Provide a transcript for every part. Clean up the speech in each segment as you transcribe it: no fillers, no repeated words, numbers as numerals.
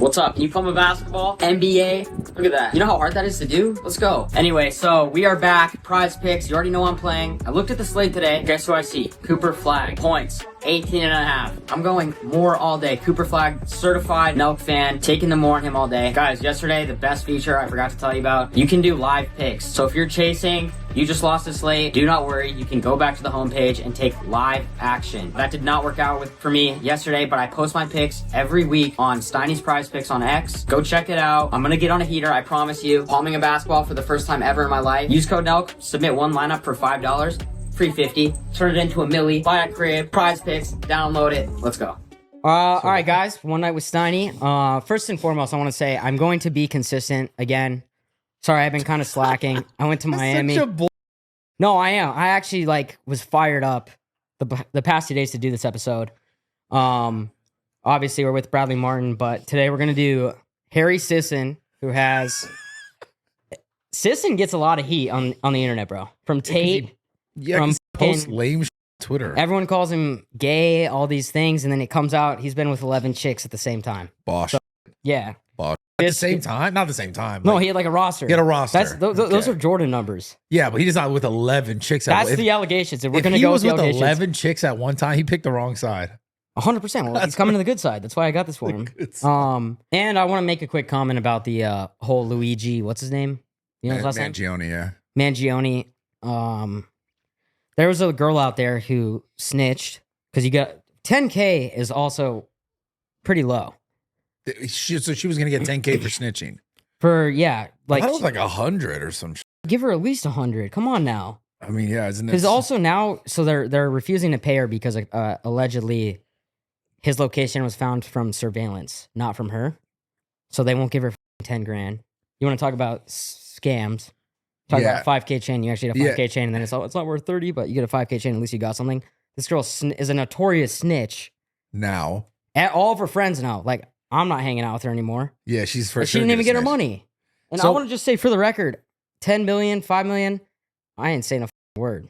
What's up? Can you play my basketball? NBA? Look at that. You know how hard that is to do? Let's go. Anyway, so we are back. Prize picks. You already know I'm playing. I looked at the slate today. Guess who I see? Cooper Flag. Points. 18.5. I'm going more all day. Cooper Flag, certified Nelk fan, taking the more on him all day. Guys, yesterday, the best feature I forgot to tell you about, you can do live picks. So if you're chasing, you just lost a slate, do not worry. You can go back to the homepage and take live action. That did not work out for me yesterday, but I post my picks every week on Steiny's Prize Picks on X. Go check it out. I'm gonna get on a heater, I promise you. Palming a basketball for the first time ever in my life. Use code NELK, submit one lineup for $5. Free 50, turn it into a milli, buy a crib, Prize Picks, download it. Let's go. All right, guys. One night with Steiny. First and foremost, I want to say I'm going to be consistent again. Sorry, I've been kind of slacking. I went to Miami. No, I am. I actually was fired up the past 2 days to do this episode. Obviously, we're with Bradley Martin, but today we're gonna do Harry Sisson, who has Sisson gets a lot of heat on the internet, bro. From Tate. Yeah, from post lame shit on Twitter. Everyone calls him gay, all these things, and then it comes out he's been with 11 chicks at the same time. Bosh. So, yeah. Bosh. At the same time? Not the same time. No, he had a roster. He had a roster. Those are Jordan numbers. Yeah, but he's not with 11 chicks. That's the allegations. If we're going to go with the allegations. 11 chicks at one time, he picked the wrong side. 100%. Well, he's coming to the good side. That's why I got this for him. And I want to make a quick comment about the whole Luigi. What's his name? You know his last name? Mangione, yeah. Mangione. There was a girl out there who snitched because you got 10K is also pretty low. So she was going to get 10K for snitching. I thought it was 100 or some shit. Give her at least 100. Come on now. I mean, yeah, isn't it? Because also now, so they're refusing to pay her because allegedly his location was found from surveillance, not from her. So they won't give her 10 grand. You want to talk about scams? Talk about 5K chain. You actually get a 5K chain, and then it's not worth 30, but you get a 5K chain. At least you got something. This girl is a notorious snitch. Now, all of her friends know. I'm not hanging out with her anymore. Yeah, she's for sure. She didn't even get her money. And I want to just say for the record, 10 million, 5 million. I ain't saying a word.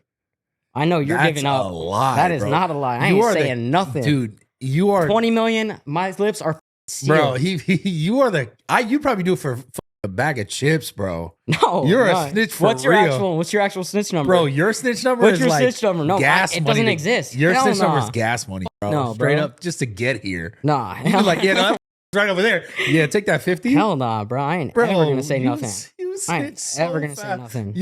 I know you're giving up. That's a lie. That is not a lie. I ain't saying nothing, dude. You are 20 million. My lips are sealed. Bro. You are you probably do it for a bag of chips, bro. No, you're a snitch for What's your actual snitch number, bro? Your snitch number What's is your snitch number? No, gas it money doesn't exist. Your snitch number is gas money, bro. No, straight bro. up just to get here. Nah, you that right over there. Yeah, take that 50. Hell nah, bro. I ain't ever gonna say nothing. I ain't ever gonna say nothing.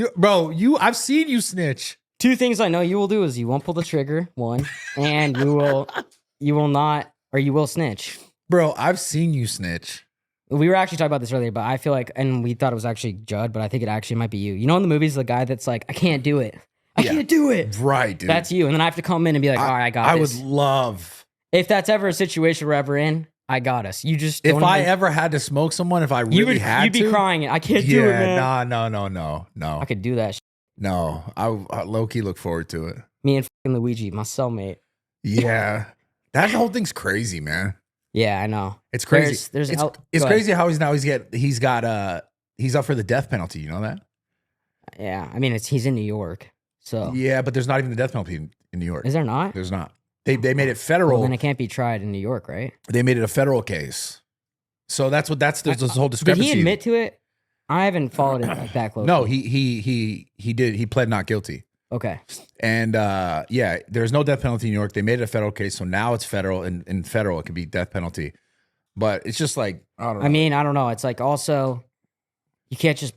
I've seen you snitch. 2 things I know you will do is you won't pull the trigger, one, and you will not, or you will snitch. Bro, I've seen you snitch. We were actually talking about this earlier, but I feel and we thought it was actually Judd, but I think it actually might be you. You know, in the movies, the guy that's like, I can't do it. I can't do it. Right, dude. That's you. And then I have to come in and be like, all right, I got this. I would love. If that's ever a situation we're ever in, I got us. You just if I ever had to smoke someone, if I really had you'd be crying. I can't do it, man. No. I could do that. No, I low-key look forward to it. Me and fucking Luigi, my cellmate. Yeah. That whole thing's crazy, man. Yeah, I know. It's crazy. It's crazy how he's up for the death penalty. You know that? Yeah, I mean he's in New York, so yeah, but there's not even the death penalty in New York. Is there not? There's not. They made it federal. Well, then it can't be tried in New York, right? They made it a federal case. So that's this whole discrepancy. Did he admit to it? I haven't followed it that close. No, he did. He pled not guilty. Okay. And there's no death penalty in New York. They made it a federal case, so now it's federal, and in federal it could be death penalty. But it's just I don't know. I mean, I don't know. It's also you can't just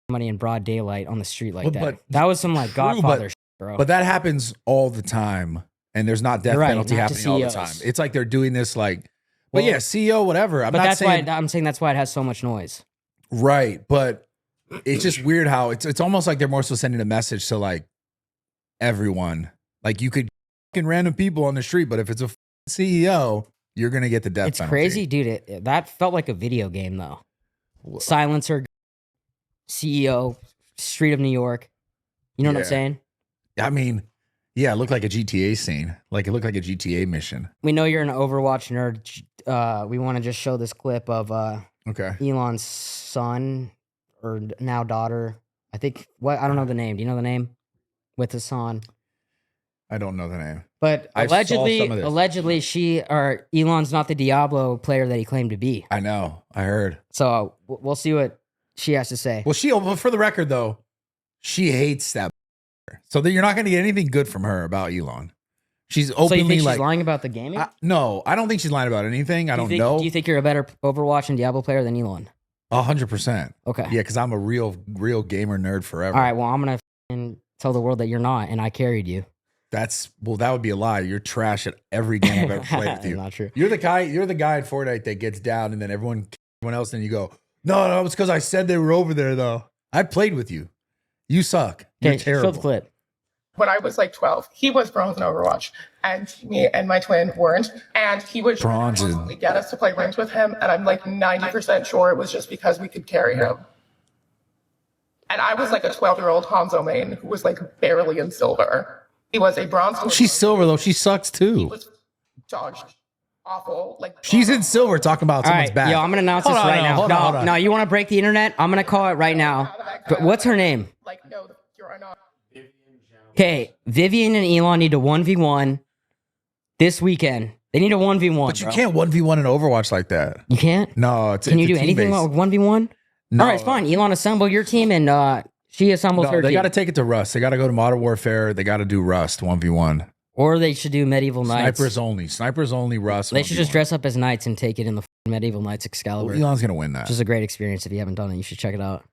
money in broad daylight on the street like that. But that was some Godfather shit, bro. But that happens all the time, and there's not death penalty happening all the time. It's like they're doing this CEO, whatever. That's why I'm saying that's why it has so much noise. Right, but it's just weird how it's almost like they're more so sending a message to everyone. You could random people on the street, but if it's a CEO, you're gonna get the death penalty. It's crazy, dude. That felt like a video game, though. Silencer, CEO, street of New York. You know what I'm saying? I mean, yeah, it looked like a GTA scene. It looked like a GTA mission. We know you're an Overwatch nerd. We want to just show this clip of Elon's son or now daughter. I think I don't know the name. Do you know the name? With his son. I don't know the name. But I saw some of this. allegedly, Elon's not the Diablo player that he claimed to be. I know. I heard. So we'll see what she has to say. Well, for the record, though, she hates that. So that you're not going to get anything good from her about Elon. She's openly so you think like she's lying about the gaming? no, I don't think she's lying about anything. I don't know. Do you think you're a better Overwatch and Diablo player than Elon? 100%. Okay. Yeah, because I'm a real gamer nerd forever. All right. Well, I'm gonna tell the world that you're not, and I carried you. That would be a lie. You're trash at every game I've ever played with you. Not true. You're the guy in Fortnite that gets down and then everyone else, and you go, no, it's because I said they were over there though. I played with you. You suck. You're terrible. Show the clip. When I was like 12, he was bronze in Overwatch, and me and my twin weren't. And he would constantly get us to play rings with him, and I'm like 90% sure it was just because we could carry him. And I was like a 12-year-old Hanzo main who was like barely in silver. He was a bronze. She's silver though. She sucks too. He was dodged. Awful. Like she's in silver talking about someone's back. Yo, I'm gonna announce this right now. Hold on. No, you want to break the internet? I'm gonna call it right now. But what's her name? Like, no, you're not. Okay, Vivian and Elon need to 1v1 this weekend. They need a 1v1. But you can't 1v1 in Overwatch like that. You can't? No, Can you do anything with 1v1? No. All right, it's fine. Elon, assemble your team, and she assembles her they team. got to take it to Rust. They got to go to Modern Warfare. They got to do Rust 1v1. Or they should do Medieval Knights. Snipers only. Rust. They should just dress up as knights and take it in the Medieval Knights Excalibur. Elon's gonna win that. Which is a great experience. If you haven't done it, you should check it out.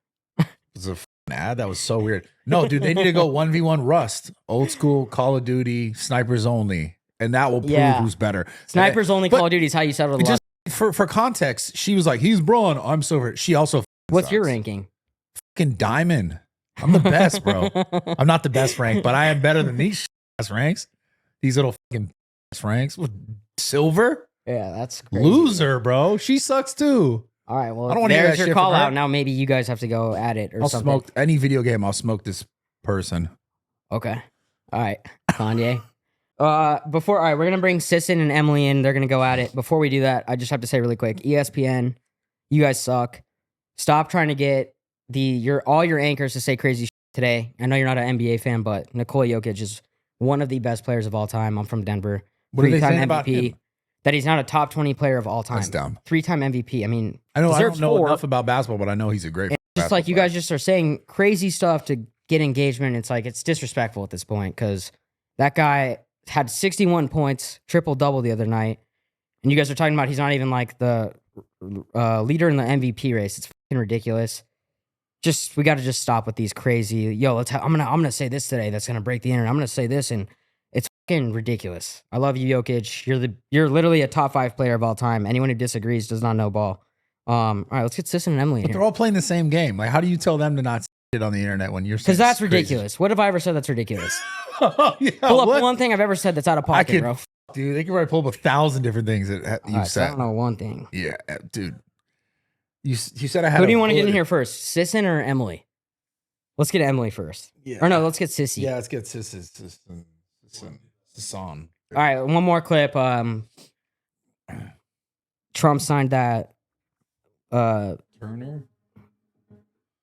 It's a ad. That was so weird. No, dude, they need to go 1v1 Rust. Old school Call of Duty, snipers only. And that will prove who's better. Snipers only Call of Duty is how you settle the just for context, she was like, he's brawn, I'm silver. She also What's sucks. your ranking? Fucking diamond. I'm the best, bro. I'm not the best rank, but I am better than these ass ranks. These little fucking ranks with silver. Yeah, that's crazy. Loser, bro. She sucks too. All right, well, I don't want to hear that your shit call from her. out. Now maybe you guys have to go at it or I'll something. smoke any video game. I'll smoke this person. Okay. All right, Kanye. All right, we're gonna bring Sisson and Emily in. They're gonna go at it. Before we do that, I just have to say really quick: ESPN, you guys suck. Stop trying to get all your anchors to say crazy shit today. I know you're not an NBA fan, but Nikola Jokic is one of the best players of all time. I'm from Denver. What are they saying MVP. about him? That he's not a top 20 player of all time. That's dumb. 3-time MVP. I mean, I know I deserves don't know 4. enough about basketball, but I know he's a great. Just like you guys just are saying crazy stuff to get engagement. It's like it's disrespectful at this point because that guy had 61 points, triple double the other night, and you guys are talking about he's not even like the leader in the MVP race. It's fucking ridiculous. We got to just stop with these crazy. Yo, I'm gonna say this today. That's gonna break the internet. I'm gonna say this, and it's fucking ridiculous. I love you, Jokic. You're literally a top 5 player of all time. Anyone who disagrees does not know ball. All right, let's get Sisson and Emily in But here. they're all playing the same game. Like, how do you tell them to not shit on the internet when you're? Because that's ridiculous. What have I ever said that's ridiculous? Yeah, Pull up one thing I've ever said that's out of pocket, bro. Dude, they can probably pull up 1,000 different things that you've So I said. don't know one thing. Yeah, dude. You said I had. Who do you want to get in here first, Sisson or Emily? Let's get Emily first. Yeah. Or no, let's get Sissy. Yeah, let's get Sisson. All right, one more clip. Trump signed that Turner.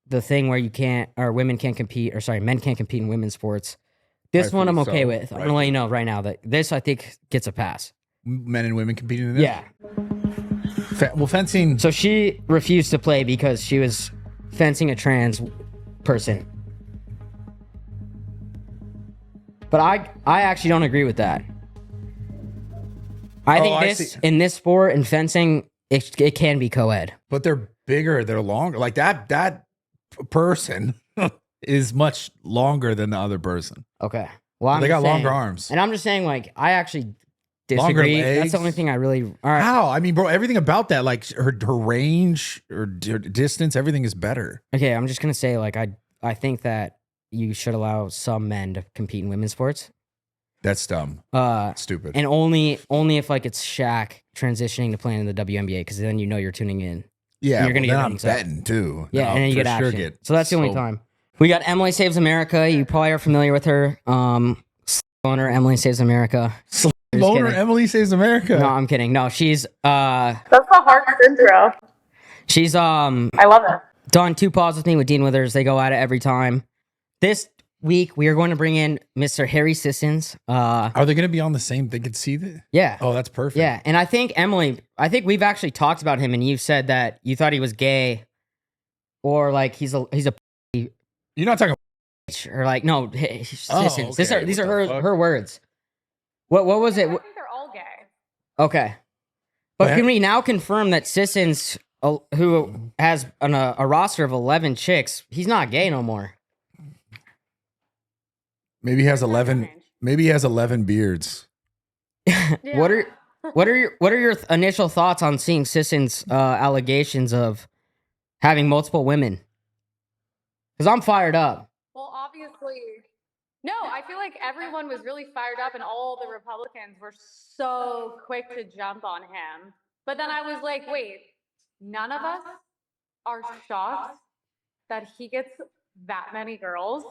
the thing where men can't compete in women's sports. This one I'm okay with. I'm gonna let you know right now that this I think gets a pass. Men and women competing in this? Yeah. Well, fencing. So she refused to play because she was fencing a trans person. But I actually don't agree with that. I think in this sport in fencing, it can be co-ed. But they're bigger, they're longer. Like that person is much longer than the other person. Okay. Well, they got longer arms. And I'm just saying, like, I actually disagree. That's the only thing I really. All right. How? I mean, bro, everything about that, like her range or distance, everything is better. Okay, I'm just gonna say, like, I think that you should allow some men to compete in women's sports. That's dumb. Stupid. And only if like it's Shaq transitioning to playing in the WNBA, because then you're tuning in. Yeah, and you're gonna get I'm betting too. Yeah, and then you get sure action. So that's the only time. We got Emily Saves America. You probably are familiar with her. Owner Emily Saves America. Owner Emily Saves America. No, I'm kidding. No, she's That's the hardest intro. She's I love it. done 2 Paws with me with Dean Withers. They go at it every time. This week we are going to bring in Mr. Harry Sissons. Are they going to be on the same? They could see that. Yeah. Oh, that's perfect. Yeah, and I think Emily, we've actually talked about him, and you said that you thought he was gay, or like he's a You're not talking. or like no, Sissons. okay. These are What the fuck? her words. What was it? I think they're all gay. Okay, but What? can we now confirm that Sissons, who has a roster of 11 chicks, he's not gay no more? Maybe he has That's not 11. strange. Maybe he has 11 beards. Yeah. What are your initial thoughts on seeing Sissons' allegations of having multiple women? Because I'm fired up. Well, obviously, no. I feel like everyone was really fired up, and all the Republicans were so quick to jump on him. But then I was like, wait, none of us are shocked that he gets that many girls.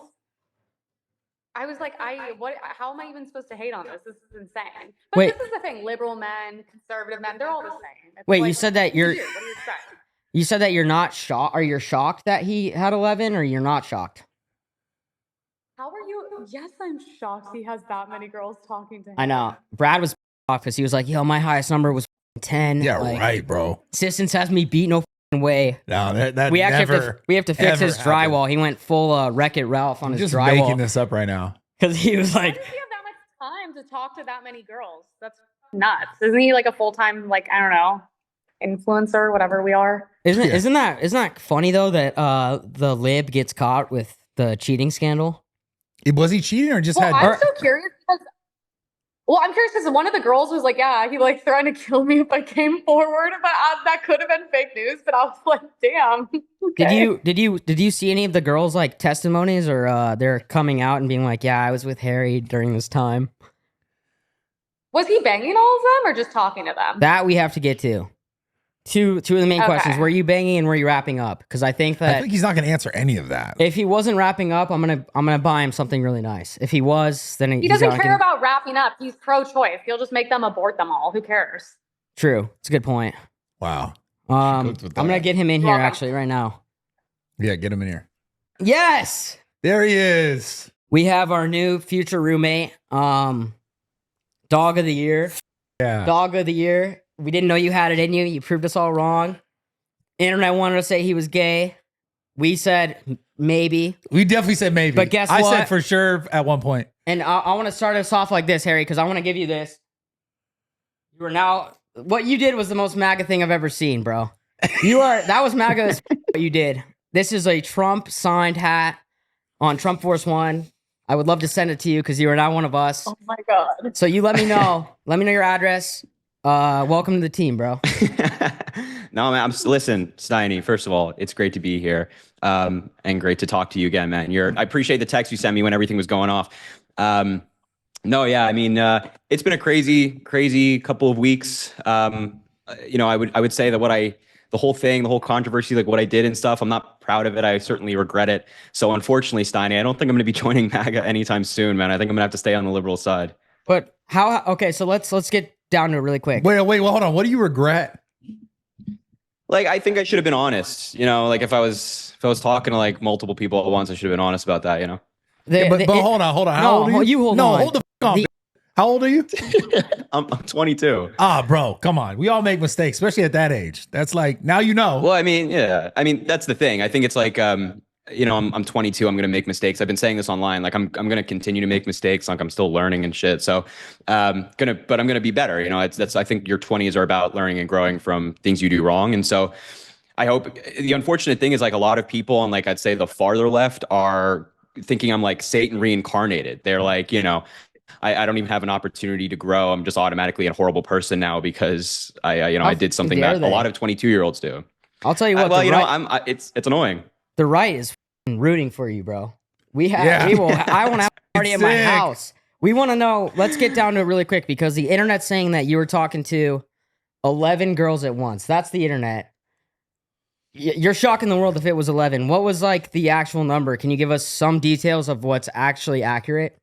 I was like, how am I even supposed to hate on this? This is insane. But Wait. this is the thing: liberal men, conservative men, they're all the same. It's Wait, you like, said that you're what do you expect? you said that you're not shocked. Are you shocked that he had 11, or you're not shocked? How are you? Yes, I'm shocked he has that many girls talking to him. I know. Brad was off because he was like, "Yo, my highest number was 10." Yeah, Like, right, bro. Sissons has me beat no way. No, that We actually never, have to fix ever his happened. drywall. He went full Wreck-It Ralph on I'm his just making drywall this up right now. because he was Why like, does he have that much time to talk to that many girls? That's nuts. Isn't he like a full-time, like, I don't know, influencer, whatever we are? "Isn't Yeah. isn't that funny though that the lib gets caught with the cheating scandal?" Was he cheating or just Well, had? I'm so curious because, I'm curious because one of the girls was like, yeah, he like threatened to kill me if I came forward, but that could have been fake news. But I was like, damn. Okay. Did you see any of the girls like testimonies, or they're coming out and being like, "Yeah, I was with Harry during this time"? Was he banging all of them or just talking to them? That we have to get to. Two of the main Okay. questions: were you banging and were you wrapping up? Because I think I that think he's not going to answer any of that. if he wasn't wrapping up, I'm gonna buy him something really nice. If he was, then He he's doesn't not care gonna- about wrapping up. He's pro-choice. He'll just make them abort them all. Who cares? True, it's a good point. Wow. I'm cooked with gonna that. get him in here Welcome. actually right now. Yeah, get him in here. Yes, There he is. we have our new future roommate. Dog of the year. Yeah. Dog of the year. We didn't know you had it in you. You proved us all wrong. Internet wanted to say he was gay. We said maybe. We definitely said maybe. But guess I said what? for sure at one point. And I want to start us off like this, Harry, because I want to give you this. You are now. What you did was the most MAGA thing I've ever seen, bro. That was MAGA as what you did. This is a Trump signed hat on Trump Force One. I would love to send it to you because you are now one of us. Oh my God. So you let me know. Let me know your address. Welcome to the team, bro. No, man. Listen, Steiny. First of all, it's great to be here, and great to talk to you again, man. I appreciate the text you sent me when everything was going off. No, yeah. I mean, it's been a crazy couple of weeks. I would say that the whole controversy, like what I did and stuff, I'm not proud of it. I certainly regret it. So unfortunately, Steiny, I don't think I'm going to be joining MAGA anytime soon, man. I think I'm going to have to stay on the liberal side. But how? Okay, so let's get down to it really quick. Wait, well, hold on. What do you regret? Like, I think I should have been honest, like if I was talking to like multiple people at once, I should have been honest about that, The- But hold on. How no, old are you? you hold no, on. hold the f- on. The- How old are you? I'm 22. Ah, bro, come on. We all make mistakes, especially at that age. That's like, now you know. Well, I mean, yeah. I mean, that's the thing. I think it's like, I'm 22. I'm going to make mistakes. I've been saying this online. Like, I'm going to continue to make mistakes. Like, I'm still learning and shit. So, but I'm going to be better. I think your 20s are about learning and growing from things you do wrong. And so I hope the unfortunate thing is like a lot of people on like, I'd say the farther left are thinking I'm like Satan reincarnated. They're like, I don't even have an opportunity to grow. I'm just automatically a horrible person now because I did something dare that they? a lot of 22-year-olds do. I'll tell you what. It's annoying. The right is f***ing rooting for you, bro. Yeah. I want to have a party at my Sick. house. We want to know. Let's get down to it really quick because the internet's saying that you were talking to 11 girls at once. That's the internet. You're shocking the world if it was 11. What was like the actual number? Can you give us some details of what's actually accurate?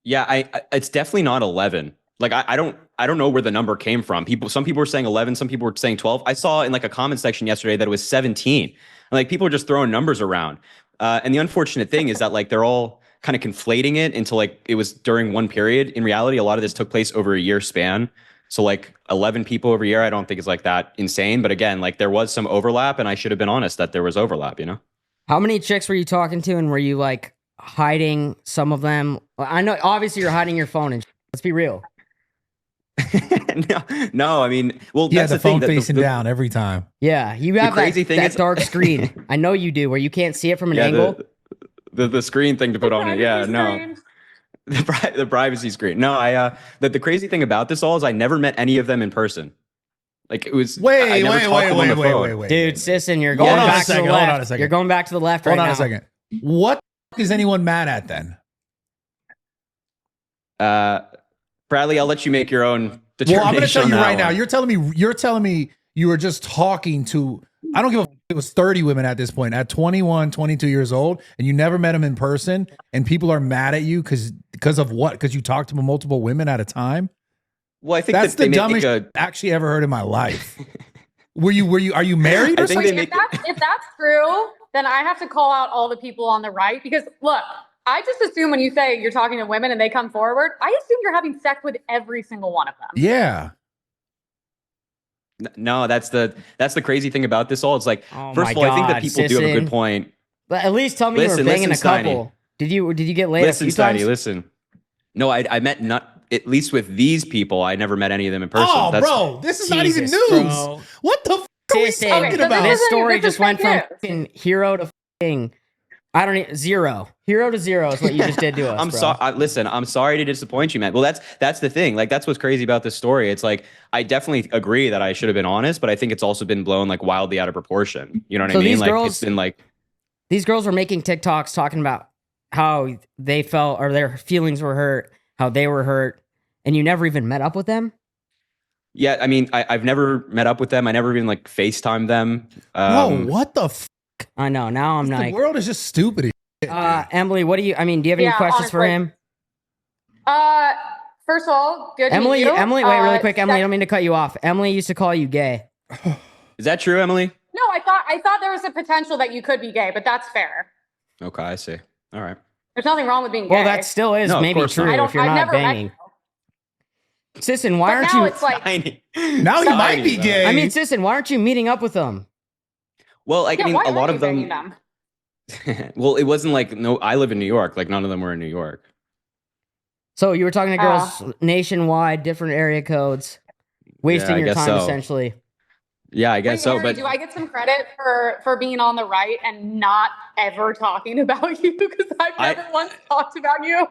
Yeah, it's definitely not 11. Like I don't know where the number came from. Some people were saying 11, some people were saying 12. I saw in like a comment section yesterday that it was 17. Like people are just throwing numbers around. And the unfortunate thing is that like they're all kind of conflating it into like it was during one period. In reality, a lot of this took place over a year span. So like 11 people over a year, I don't think is like that insane. But again, like there was some overlap, and I should have been honest that there was overlap, you know? How many chicks were you talking to, and were you like hiding some of them? I know obviously you're hiding your phone, and let's be real. No, I mean, well, Yeah, that's the the thing phone that facing down every time. Yeah, you have crazy thing that is- dark screen. I know you do, where you can't see it from an yeah, angle. the screen thing to put on it. Yeah, Privacy no. screen. The privacy screen. No, the crazy thing about this all is I never met any of them in person. Like it was. I never talked to them on the phone. Dude, Sisson, you're going Hold on a back to the second, hold on a left. second. You're going back to the left Hold right on now. a second. What is anyone mad at then? Bradley, I'll let you make your own Well, determination. I'm going to tell on you that right now. one. You're telling me you were just talking to. I don't give a. It was 30 women at this point, at 21, 22 years old, and you never met them in person, and people are mad at you because of what? Because you talked to multiple women at a time. Well, I think That's that they the dumbest make shit I've actually ever heard in my life. Are you married? I Or think something? they Wait, make if that's true, then I have to call out all the people on the right because look, I just assume when you say you're talking to women and they come forward, I assume you're having sex with every single one of them. Yeah. No, that's the crazy thing about this all. It's like, Oh first my of all, I think that God, people do have a Sisson. good point. But at least tell me you Listen, were banging listen, a couple. Did you get laid Listen, a few times? Steiny, listen. No, I met not at least with these people. I never met any of them in person. Oh, That's, bro, this is not even Jesus, news. bro. What the f are we Sisson, talking Okay, so about? this story this is just went from fake news. fucking hero to fucking I don't need zero. Hero to zero is what you just did to us. I'm bro. sorry. Listen, I'm sorry to disappoint you, man. Well, that's the thing. Like, that's what's crazy about this story. It's like I definitely agree that I should have been honest, but I think it's also been blown like wildly out of proportion. You know what So I mean? these Like, girls- it's been like, These girls were making TikToks talking about how they felt or their feelings were hurt, how they were hurt, and you never even met up with them. yeah. I mean, I've never met up with them. I never even like FaceTime them. Bro, what the f? I know. Now I'm The like, world is just stupid. as shit, dude. Emily, what do you? I mean, do you have any Yeah, questions for honestly. him? First of all, good. to Emily, meet you. Emily, wait, really quick, Emily. I sec- don't mean to cut you off. Emily used to call you gay. Is that true, Emily? No, I thought there was a potential that you could be gay, but that's fair. Okay, I see. All right. There's nothing wrong with being gay. Well, that still is No, of maybe course true not. I don't. if you're I've not never banging. met you. Sisson, why But aren't now you? it's like, Tiny. Now he Tiny, might be though. gay. I mean, Sisson, why aren't you meeting up with them? Well, like, yeah, I mean, why a lot are of you banging them. them? Well, it wasn't like no. I live in New York. Like none of them were in New York. So you were talking to girls nationwide, different area codes, wasting I your guess time so. essentially. Yeah, I guess Wait, so. Harry, But do I get some credit for being on the right and not ever talking about you because I've never once talked about you?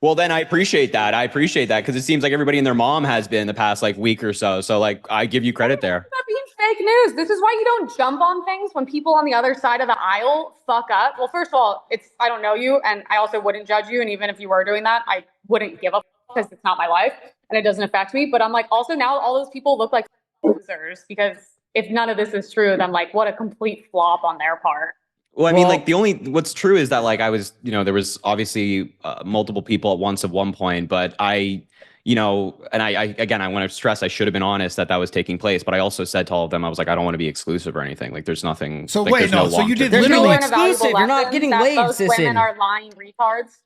well, then I appreciate that. I appreciate that because it seems like everybody and their mom has been the past like week or so. So like, I give you credit there. That being fake news. This is why you don't jump on things when people on the other side of the aisle fuck up. Well, first of all, I don't know you, and I also wouldn't judge you. And even if you were doing that, I wouldn't give a because it's not my life and it doesn't affect me. But I'm like, also now all those people look like losers because if none of this is true, then like what a complete flop on their part. Well, I mean, Well- like what's true is that like I was, there was obviously multiple people at once at one point, but I, and I again, I want to stress I should have been honest that was taking place, but I also said to all of them, I was like, I don't want to be exclusive or anything. Like, there's nothing. So like, wait, there's no, so you long-term- did There's no literally learn a valuable exclusive. You're not lesson getting that laid, most Sisson. women are lying retards.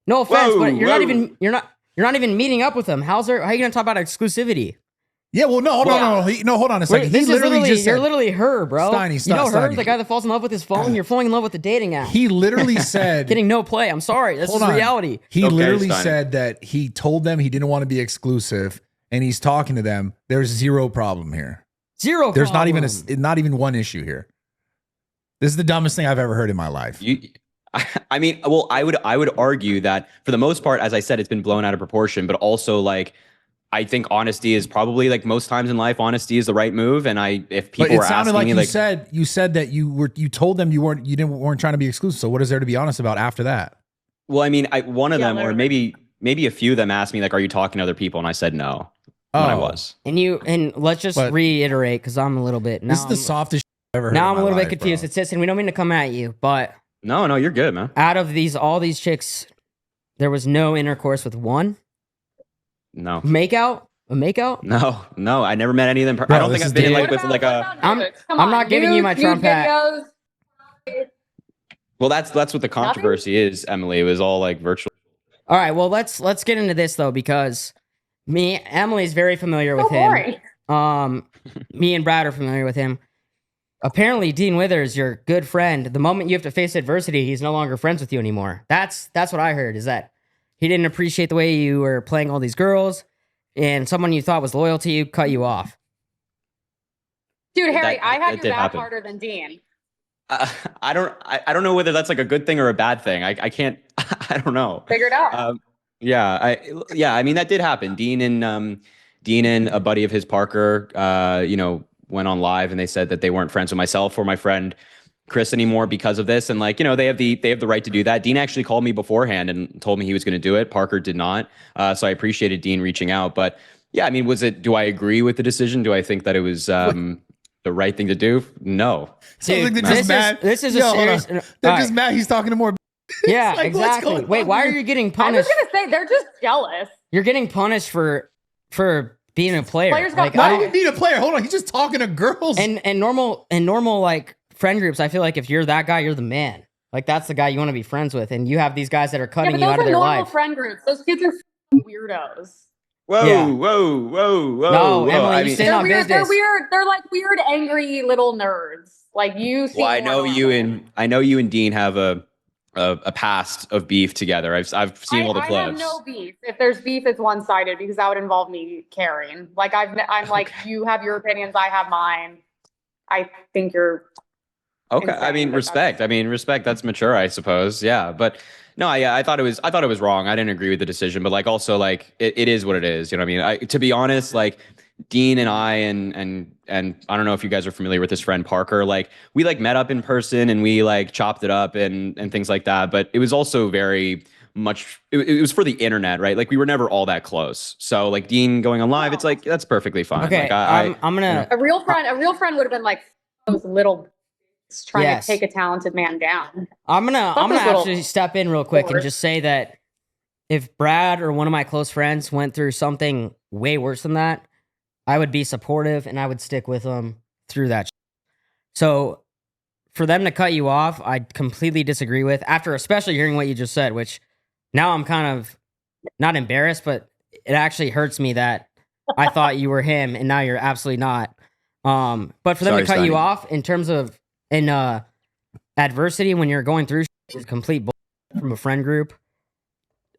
No offense, but you're not Whoa. even you're not even meeting up with them. How are you gonna talk about exclusivity? Yeah, well, no, hold on, no, hold on a second. Wait, this he is literally just you're said, literally her, bro. Steiny, you know her, Steiny. the guy that falls in love with his phone. You're falling in love with the dating app. he literally said, Getting no play. I'm sorry. This hold is on. reality. He Okay, literally Steiny. said that he told them he didn't want to be exclusive, and he's talking to them. There's zero problem here. Zero. There's not even problem. not even one issue here. This is the dumbest thing I've ever heard in my life. I mean, well, I would argue that for the most part, as I said, it's been blown out of proportion, but also like, I think honesty is probably like most times in life, honesty is the right move. And if people But it were sounded asking like me, you said that you told them you weren't trying to be exclusive. So what is there to be honest about after that? well, I mean, one of Yeah, them, or literally. maybe a few of them asked me like, are you talking to other people? And I said no. When I Oh. was. And let's just But- reiterate because I'm a little bit now. This is the softest I've ever heard. Now in I'm a my little bit life, confused. bro. It's Sisson. We don't mean to come at you, but No, you're good, man. out of all these chicks, there was no intercourse with one No, a makeout. no, I never met any of them. Bro, I don't this think is I've been in dating. like with like a. I'm not giving you my Trump hat. videos. Well, that's what the controversy is, Emily. It was all like virtual. All right, well let's get into this though, because Emily's very familiar with him. Boring. Me and Brad are familiar with him. Apparently, Dean Withers, your good friend, the moment you have to face adversity, he's no longer friends with you anymore. That's what I heard, is that he didn't appreciate the way you were playing all these girls, and someone you thought was loyal to you cut you off. Dude, Harry, That- I that had your did back happen. harder than Dean. I don't know whether that's like a good thing or a bad thing. I can't. I don't know. Figure it out. Yeah, I mean that did happen. Dean and a buddy of his, Parker, went on live and they said that they weren't friends with myself or my friend Chris anymore because of this. And like, they have the right to do that. Dean actually called me beforehand and told me he was going to do it. Parker did not. So I appreciated Dean reaching out. But yeah, I mean, do I agree with the decision? Do I think that it was the right thing to do? No. Dude, they're just mad. This is Yo, a hold on. serious. They're just mad. He's talking to more. Yeah, like, what's exactly. going Wait, on why here? are you getting I was punished? gonna say they're just jealous. You're getting punished for being a player. Players got Like, Not I- even being a player. Hold on. He's just talking to girls. and normal like friend groups, I feel like if you're that guy, you're the man. Like that's the guy you want to be friends with, and you have these guys that are Yeah, cutting but you those out of are their normal life. friend groups. Those kids are f***ing weirdos. Whoa, Yeah. whoa. No, Emily, I you mean, stand They're on weird. business. They're weird. They're like weird, angry little nerds. Like you. well, I seem know more you normal. and Dean have a past of beef together. I've seen all the I clips. have no beef. If there's beef, it's one sided because that would involve me caring. Like I'm like you have your opinions, I have mine. I think you're Okay, insane, I mean but respect. I mean respect. That's mature, I suppose. Yeah, but no, I thought it was wrong. I didn't agree with the decision, but like also like it is what it is. You know what I mean? To be honest, like Dean and I and I don't know if you guys are familiar with his friend Parker. Like we like met up in person and we like chopped it up and things like that. But it was also very much. It was for the internet, right? Like we were never all that close. So like Dean going on live, it's like that's perfectly fine. Okay, Like I'm gonna. a real friend would have been like those little trying Yes. to take a talented man down. I'm gonna Fuck this little actually step in real quick and whore. just say that if Brad or one of my close friends went through something way worse than that, I would be supportive and I would stick with them through that. So for them to cut you off, I completely disagree with. After especially hearing what you just said, which now I'm kind of not embarrassed, but it actually hurts me that I thought you were him and now you're absolutely not. But for them Sorry, to cut you Steiny. off in terms of adversity when you're going through is complete bull from a friend group.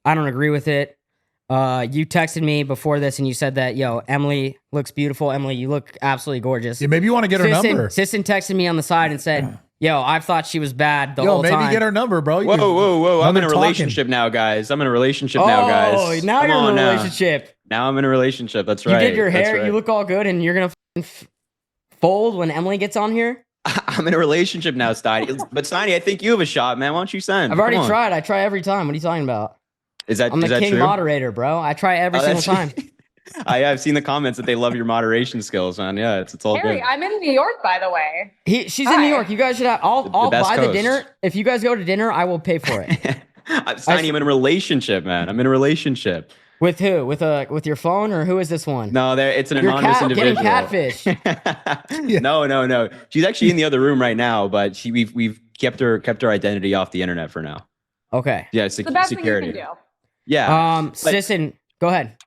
I don't agree with it. You texted me before this and you said that, yo, Emily looks beautiful. Emily, you look absolutely gorgeous. Yeah, maybe you want to get her number. Sisson texted me on the side and said, yo, I thought she was bad the Yo, whole maybe time. get her number, bro. Whoa. I'm in a Talking. relationship now, guys. I'm in a relationship now, guys. Oh, now Come you're in on a now. relationship. Now I'm in a relationship. That's You right. did your That's hair. right. You look all good and you're going to fold when Emily gets on here? I'm in a relationship now, Steiny. But Steiny, I think you have a shot, man. Why don't you send? I've already Come on. tried. I try every time. What are you talking about? Is that I'm the is that king true? moderator, bro. I try every Oh, single that's- time. I've seen the comments that they love your moderation skills, man. Yeah, it's all Harry, good. I'm in New York, by the way. She's in New Hi. York. You guys should have. I'll best buy the host. dinner. If you guys go to dinner, I will pay for it. Steiny, I'm in a relationship, man. I'm in a relationship. With who? With your phone or who is this one? No, it's an You're anonymous getting individual. catfish. No. She's actually in the other room right now, but we've kept her identity off the internet for now. Okay. Yeah, It's the best security. thing you can do. Yeah. Sisson, go ahead.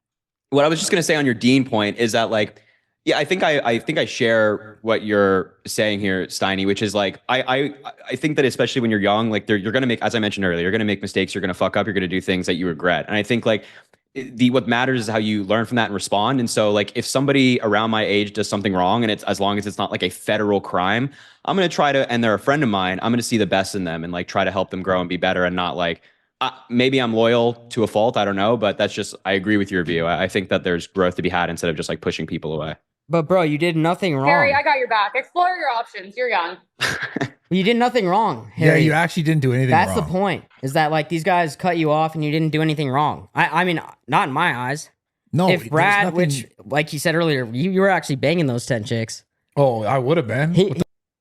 What I was just gonna say on your Dean point is that like, yeah, I think I share what you're saying here, Steiny, which is like I think that especially when you're young, like you're gonna make, as I mentioned earlier, you're gonna make mistakes, you're gonna fuck up, you're gonna do things that you regret, and I think like what matters is how you learn from that and respond. And so like if somebody around my age does something wrong, and it's as long as it's not like a federal crime, I'm gonna try to, and they're a friend of mine, I'm gonna see the best in them and like try to help them grow and be better, and not like. Maybe I'm loyal to a fault. I don't know, but that's just, I agree with your view. I think that there's growth to be had instead of just like pushing people away. But bro, you did nothing wrong. Harry, I got your back. Explore your options. You're young. You did nothing wrong, Yeah, Harry. you actually didn't do anything That's wrong. the point. Is that like these guys cut you off and you didn't do anything wrong? I mean, not in my eyes. No, If there's Brad, nothing- which like you said earlier, you were actually banging those 10 chicks. Oh, I would have been. He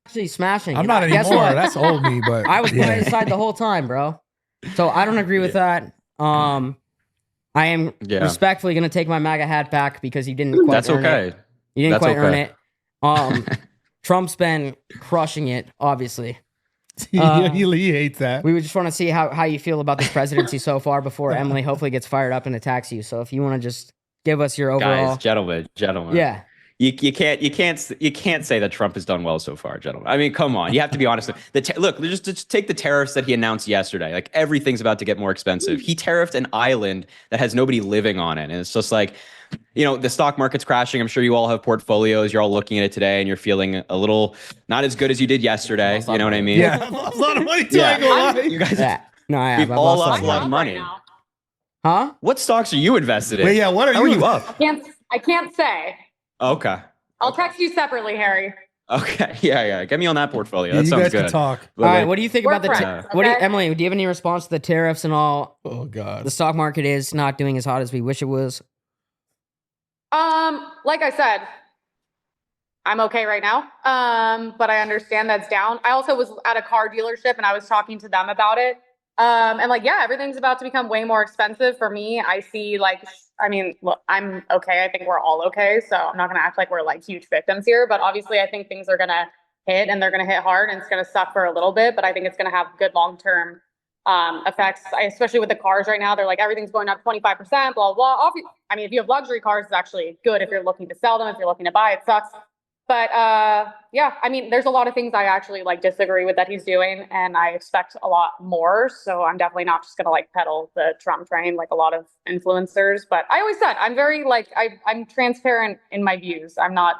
actually smashing. I'm And not guess anymore. what? That's old me, but I was by yeah. his side the whole time, bro. So I don't agree with that. I am Yeah. respectfully going to take my MAGA hat back because you didn't quite That's earn okay. it. You didn't That's quite earn okay. it. Trump's been crushing it, obviously. He hates that. We would just want to see how you feel about this presidency so far before Emily hopefully gets fired up and attacks you. So if you want to just give us your overall, Guys, gentlemen. yeah. You can't say that Trump has done well so far, gentlemen. I mean, come on. You have to be honest. Look, just take the tariffs that he announced yesterday. Like everything's about to get more expensive. He tariffed an island that has nobody living on it, and it's just like, the stock market's crashing. I'm sure you all have portfolios. You're all looking at it today, and you're feeling a little not as good as you did yesterday. You know what I mean? Yeah, I lost a lot of money too. Yeah. I ain't gonna lie. You guys, Yeah. No, I have. we've I've all lost lost a lot of I'm money. right now. Huh? What stocks are you invested in? Wait, yeah, what are How are you? you up? I can't say. Okay. I'll text you separately, Harry. Okay. Yeah. Get me on that portfolio. Yeah, That you sounds guys good. can talk. But, All right. like, What do you think We're about the? friends, What do you, okay? Emily? Do you have any response to the tariffs and all? Oh God. The stock market is not doing as hot as we wish it was. Like I said, I'm okay right now. But I understand that's down. I also was at a car dealership and I was talking to them about it. And like, yeah, everything's about to become way more expensive for me. I see look, I'm okay. I think we're all okay. So I'm not going to act like we're like huge victims here, but obviously I think things are going to hit and they're going to hit hard and it's going to suck for a little bit, but I think it's going to have good long-term effects, especially with the cars right now. They're like, everything's going up 25%, blah, blah. I mean, if you have luxury cars, it's actually good. If you're looking to sell them, if you're looking to buy, it sucks. But yeah, I mean, there's a lot of things I actually like disagree with that he's doing, and I expect a lot more. So I'm definitely not just gonna like pedal the Trump train like a lot of influencers. But I always said I'm very like I'm transparent in my views. I'm not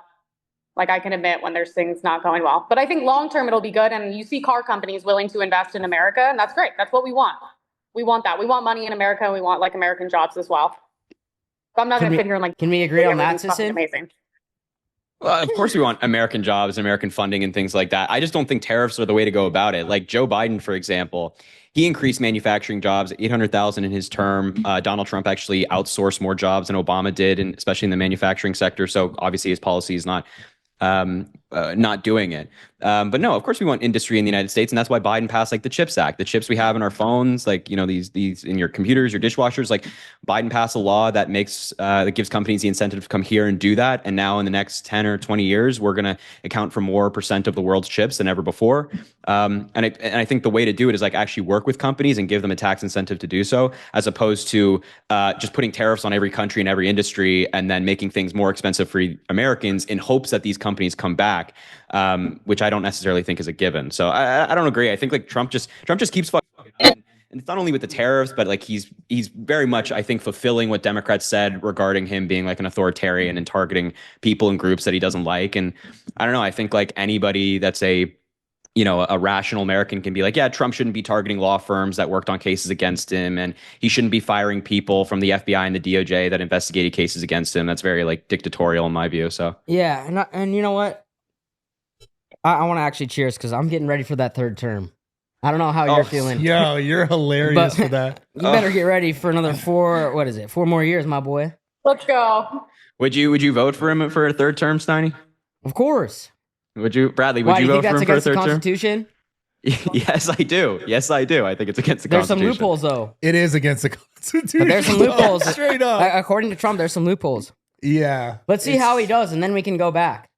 like I can admit when there's things not going well. But I think long term it'll be good. And you see car companies willing to invest in America, and that's great. That's what we want. We want that. We want money in America, and we want like American jobs as well. So I'm not gonna sit here and like. Can we agree on that, everything's fucking Sisson? amazing. Well, of course, we want American jobs, American funding, and things like that. I just don't think tariffs are the way to go about it. Like Joe Biden, for example, he increased manufacturing jobs, 800,000 in his term. Donald Trump actually outsourced more jobs than Obama did, and especially in the manufacturing sector. So obviously, his policy is not doing it. But no, of course we want industry in the United States, and that's why Biden passed like the CHIPS Act. The chips we have in our phones, like these in your computers, your dishwashers, like Biden passed a law that makes that gives companies the incentive to come here and do that. And now in the next 10 or 20 years, we're going to account for more % of the world's chips than ever before. And I think the way to do it is like actually work with companies and give them a tax incentive to do so, as opposed to just putting tariffs on every country and every industry and then making things more expensive for Americans in hopes that these companies come back, which I don't necessarily think is a given. So I don't agree. I think like Trump just keeps fucking up. And it's not only with the tariffs, but like he's very much, I think, fulfilling what Democrats said regarding him being like an authoritarian and targeting people and groups that he doesn't like. And I don't know. I think like anybody that's a rational American can be like, yeah, Trump shouldn't be targeting law firms that worked on cases against him, and he shouldn't be firing people from the FBI and the DOJ that investigated cases against him. That's very like dictatorial in my view. So Yeah, and you know what? I want to actually cheers because I'm getting ready for that third term. I don't know how you're feeling. Yo, you're hilarious for that. You better get ready for another 4 more years, my boy. Let's go. would you vote for him for a third term, Steiny? Of course. Would you, Bradley? Would Why, you do you vote think for that's him for a against the third term? Constitution? Yes, I do. I think it's against the There's some Constitution. loopholes, though. It is against the Constitution. But there's some loopholes. Straight up. According to Trump, there's some loopholes. Yeah. Let's see how he does, and then we can go back.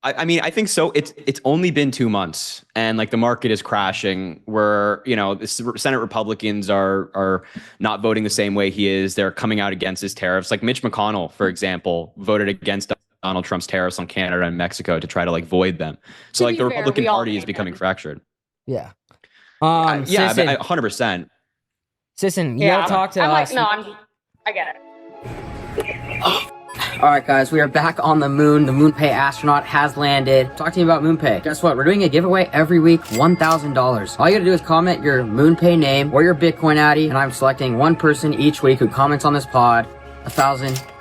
I mean, I think so. It's only been 2 months, and like the market is crashing. Where the Senate Republicans are not voting the same way he is. They're coming out against his tariffs. Like Mitch McConnell, for example, voted against Donald Trump's tariffs on Canada and Mexico to try to like void them. So like the Republican Party is becoming fractured. Yeah. Yeah, Sisson, 100%. Sisson, you gotta talk to us. I get it. All right, guys, we are back on the moon. The MoonPay astronaut has landed. Talk to me about MoonPay. Guess what? We're doing a giveaway every week, $1,000. All you gotta do is comment your MoonPay name or your Bitcoin Addy, and I'm selecting one person each week who comments on this pod. $1,000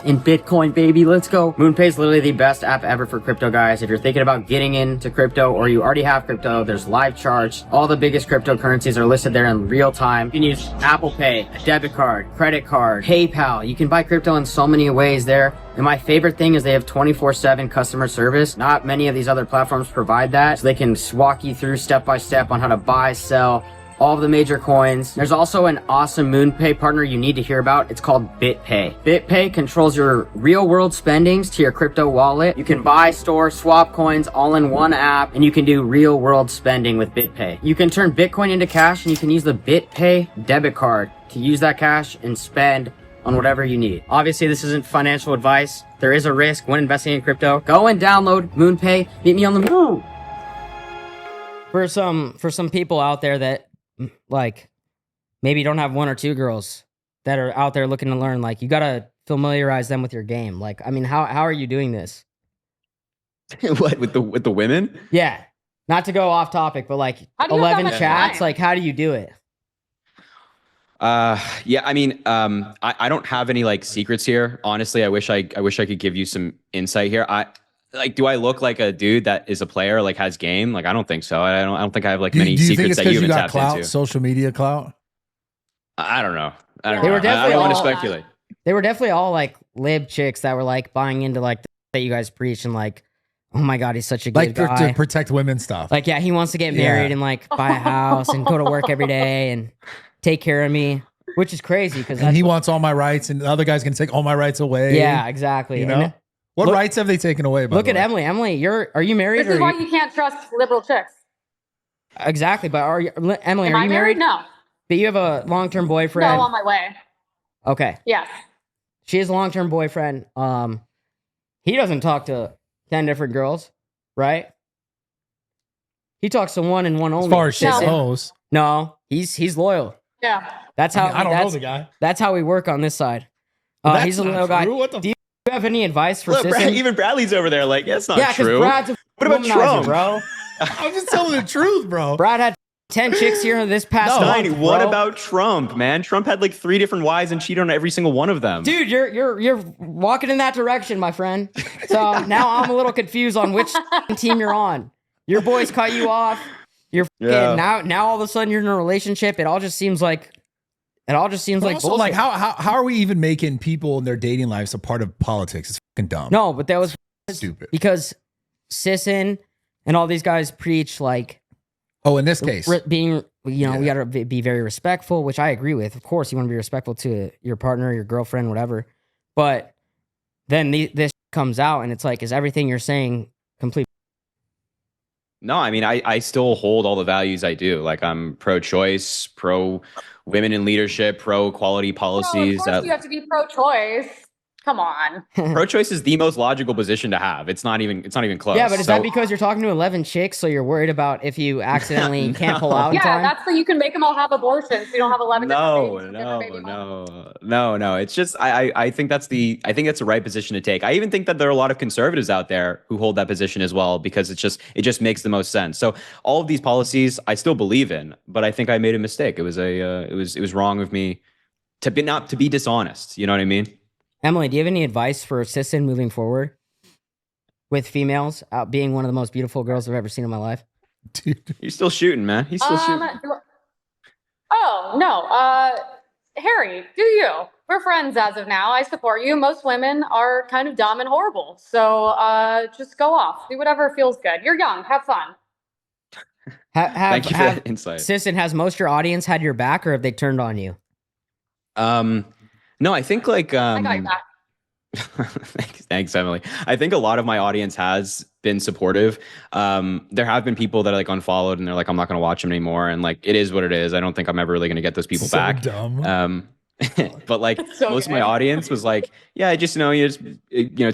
in Bitcoin, baby. Let's go. MoonPay is literally the best app ever for crypto, guys. If you're thinking about getting into crypto or you already have crypto, there's live charts. All the biggest cryptocurrencies are listed there in real time. You can use Apple Pay, a debit card, credit card, PayPal. You can buy crypto in so many ways there. And my favorite thing is they have 24/7 customer service. Not many of these other platforms provide that. So they can walk you through step by step on how to buy, sell, all of the major coins. There's also an awesome MoonPay partner you need to hear about. It's called BitPay. BitPay controls your real world spendings to your crypto wallet. You can buy, store, swap coins all in one app, and you can do real world spending with BitPay. You can turn Bitcoin into cash, and you can use the BitPay debit card to use that cash and spend on whatever you need. Obviously, this isn't financial advice. There is a risk when investing in crypto. Go and download MoonPay. Meet me on the moon. For some people out there that like maybe don't have one or two girls that are out there looking to learn, like you gotta familiarize them with your game. Like, I mean, how are you doing this? What with the women? Yeah, not to go off topic, but like How do you have that 11 much chats. time? Like, how do you do it? Yeah, I mean, I don't have any like secrets here. Honestly, I wish I could give you some insight here. Do I look like a dude that is a player, like has game? Like, I don't think so. I don't think I have like many Do you think secrets it's that you because you haven't got tapped clout, into. social media clout? I don't know. I don't They know. were I definitely don't want to all- speculate. They were definitely all like lib chicks that were like buying into like that you guys preach and like, oh my god, he's such a good Like guy. to protect women stuff. Like, yeah, he wants to get married and like buy a house and go to work every day and take care of me, which is crazy because and he wants all my rights, and the other guy's gonna take all my rights away. yeah, exactly. You And know what look- rights have they taken away? By look the at way? Emily. Emily, are you married? This is or why you can't trust liberal chicks. Exactly, but Emily, Am are I you married? married? No. But you have a long-term boyfriend. No, on my way. Okay, Yes. she has a long-term boyfriend. He doesn't talk to 10 different girls, right? He talks to one and one only. As far as shit No. goes, No, he's loyal. Yeah. That's how I don't know that's, the guy. that's how we work on this side. That's He's a not loyal guy. true. What the Do you have any advice for Look, Sisson? even Bradley's over there. Like, that's not Yeah, because true. Brad's a What about womanizer, Trump? bro? I'm just telling the truth, bro. Brad had 10 chicks here this past No. month, Steiny, what bro. about Trump, man? Trump had like 3 different wives and cheated on every single one of them. Dude, you're walking in that direction, my friend. So now I'm a little confused on which team you're on. Your boys cut you off. You're Yeah. now all of a sudden you're in a relationship. It all just seems like But like also, bullshit. like how are we even making people in their dating lives a part of politics? It's fucking dumb. No, but that was Stupid. because Sisson and all these guys preach like Oh, in this case, being, we gotta be very respectful, which I agree with. Of course, you want to be respectful to your partner, your girlfriend, whatever. But then this comes out, and it's like, is everything you're saying complete? No, I mean, I still hold all the values I do. Like, I'm pro-choice, pro-women in leadership, pro-quality policies. Of course you have to be pro-choice. Come on. Pro-choice is the most logical position to have. It's not even close. Yeah, but is So- that because you're talking to 11 chicks, so you're worried about if you accidentally can't pull out in Yeah, time? that's so you can make them all have abortions. So you don't have 11 different babies. No. It's just I think that's the right position to take. I even think that there are a lot of conservatives out there who hold that position as well because it just makes the most sense. So all of these policies I still believe in, but I think I made a mistake. It was wrong of me to be dishonest. You know what I mean? Emily, do you have any advice for Sisson moving forward with females out being one of the most beautiful girls I've ever seen in my life? dude. He's still shooting, man. He's still shooting. Oh, no. Harry, do you? We're friends as of now. I support you. Most women are kind of dumb and horrible. So just go off. Do whatever feels good. You're young. Have fun. Thank you for that insight. Sisson, has most of your audience had your back, or have they turned on you? No, I think like I got your back. thanks, Emily. I think a lot of my audience has been supportive. There have been people that are like unfollowed and they're like, I'm not going to watch them anymore. And like, it is what it is. I don't think I'm ever really going to get those people So back. dumb. But like So most of my good. audience was like, yeah, you just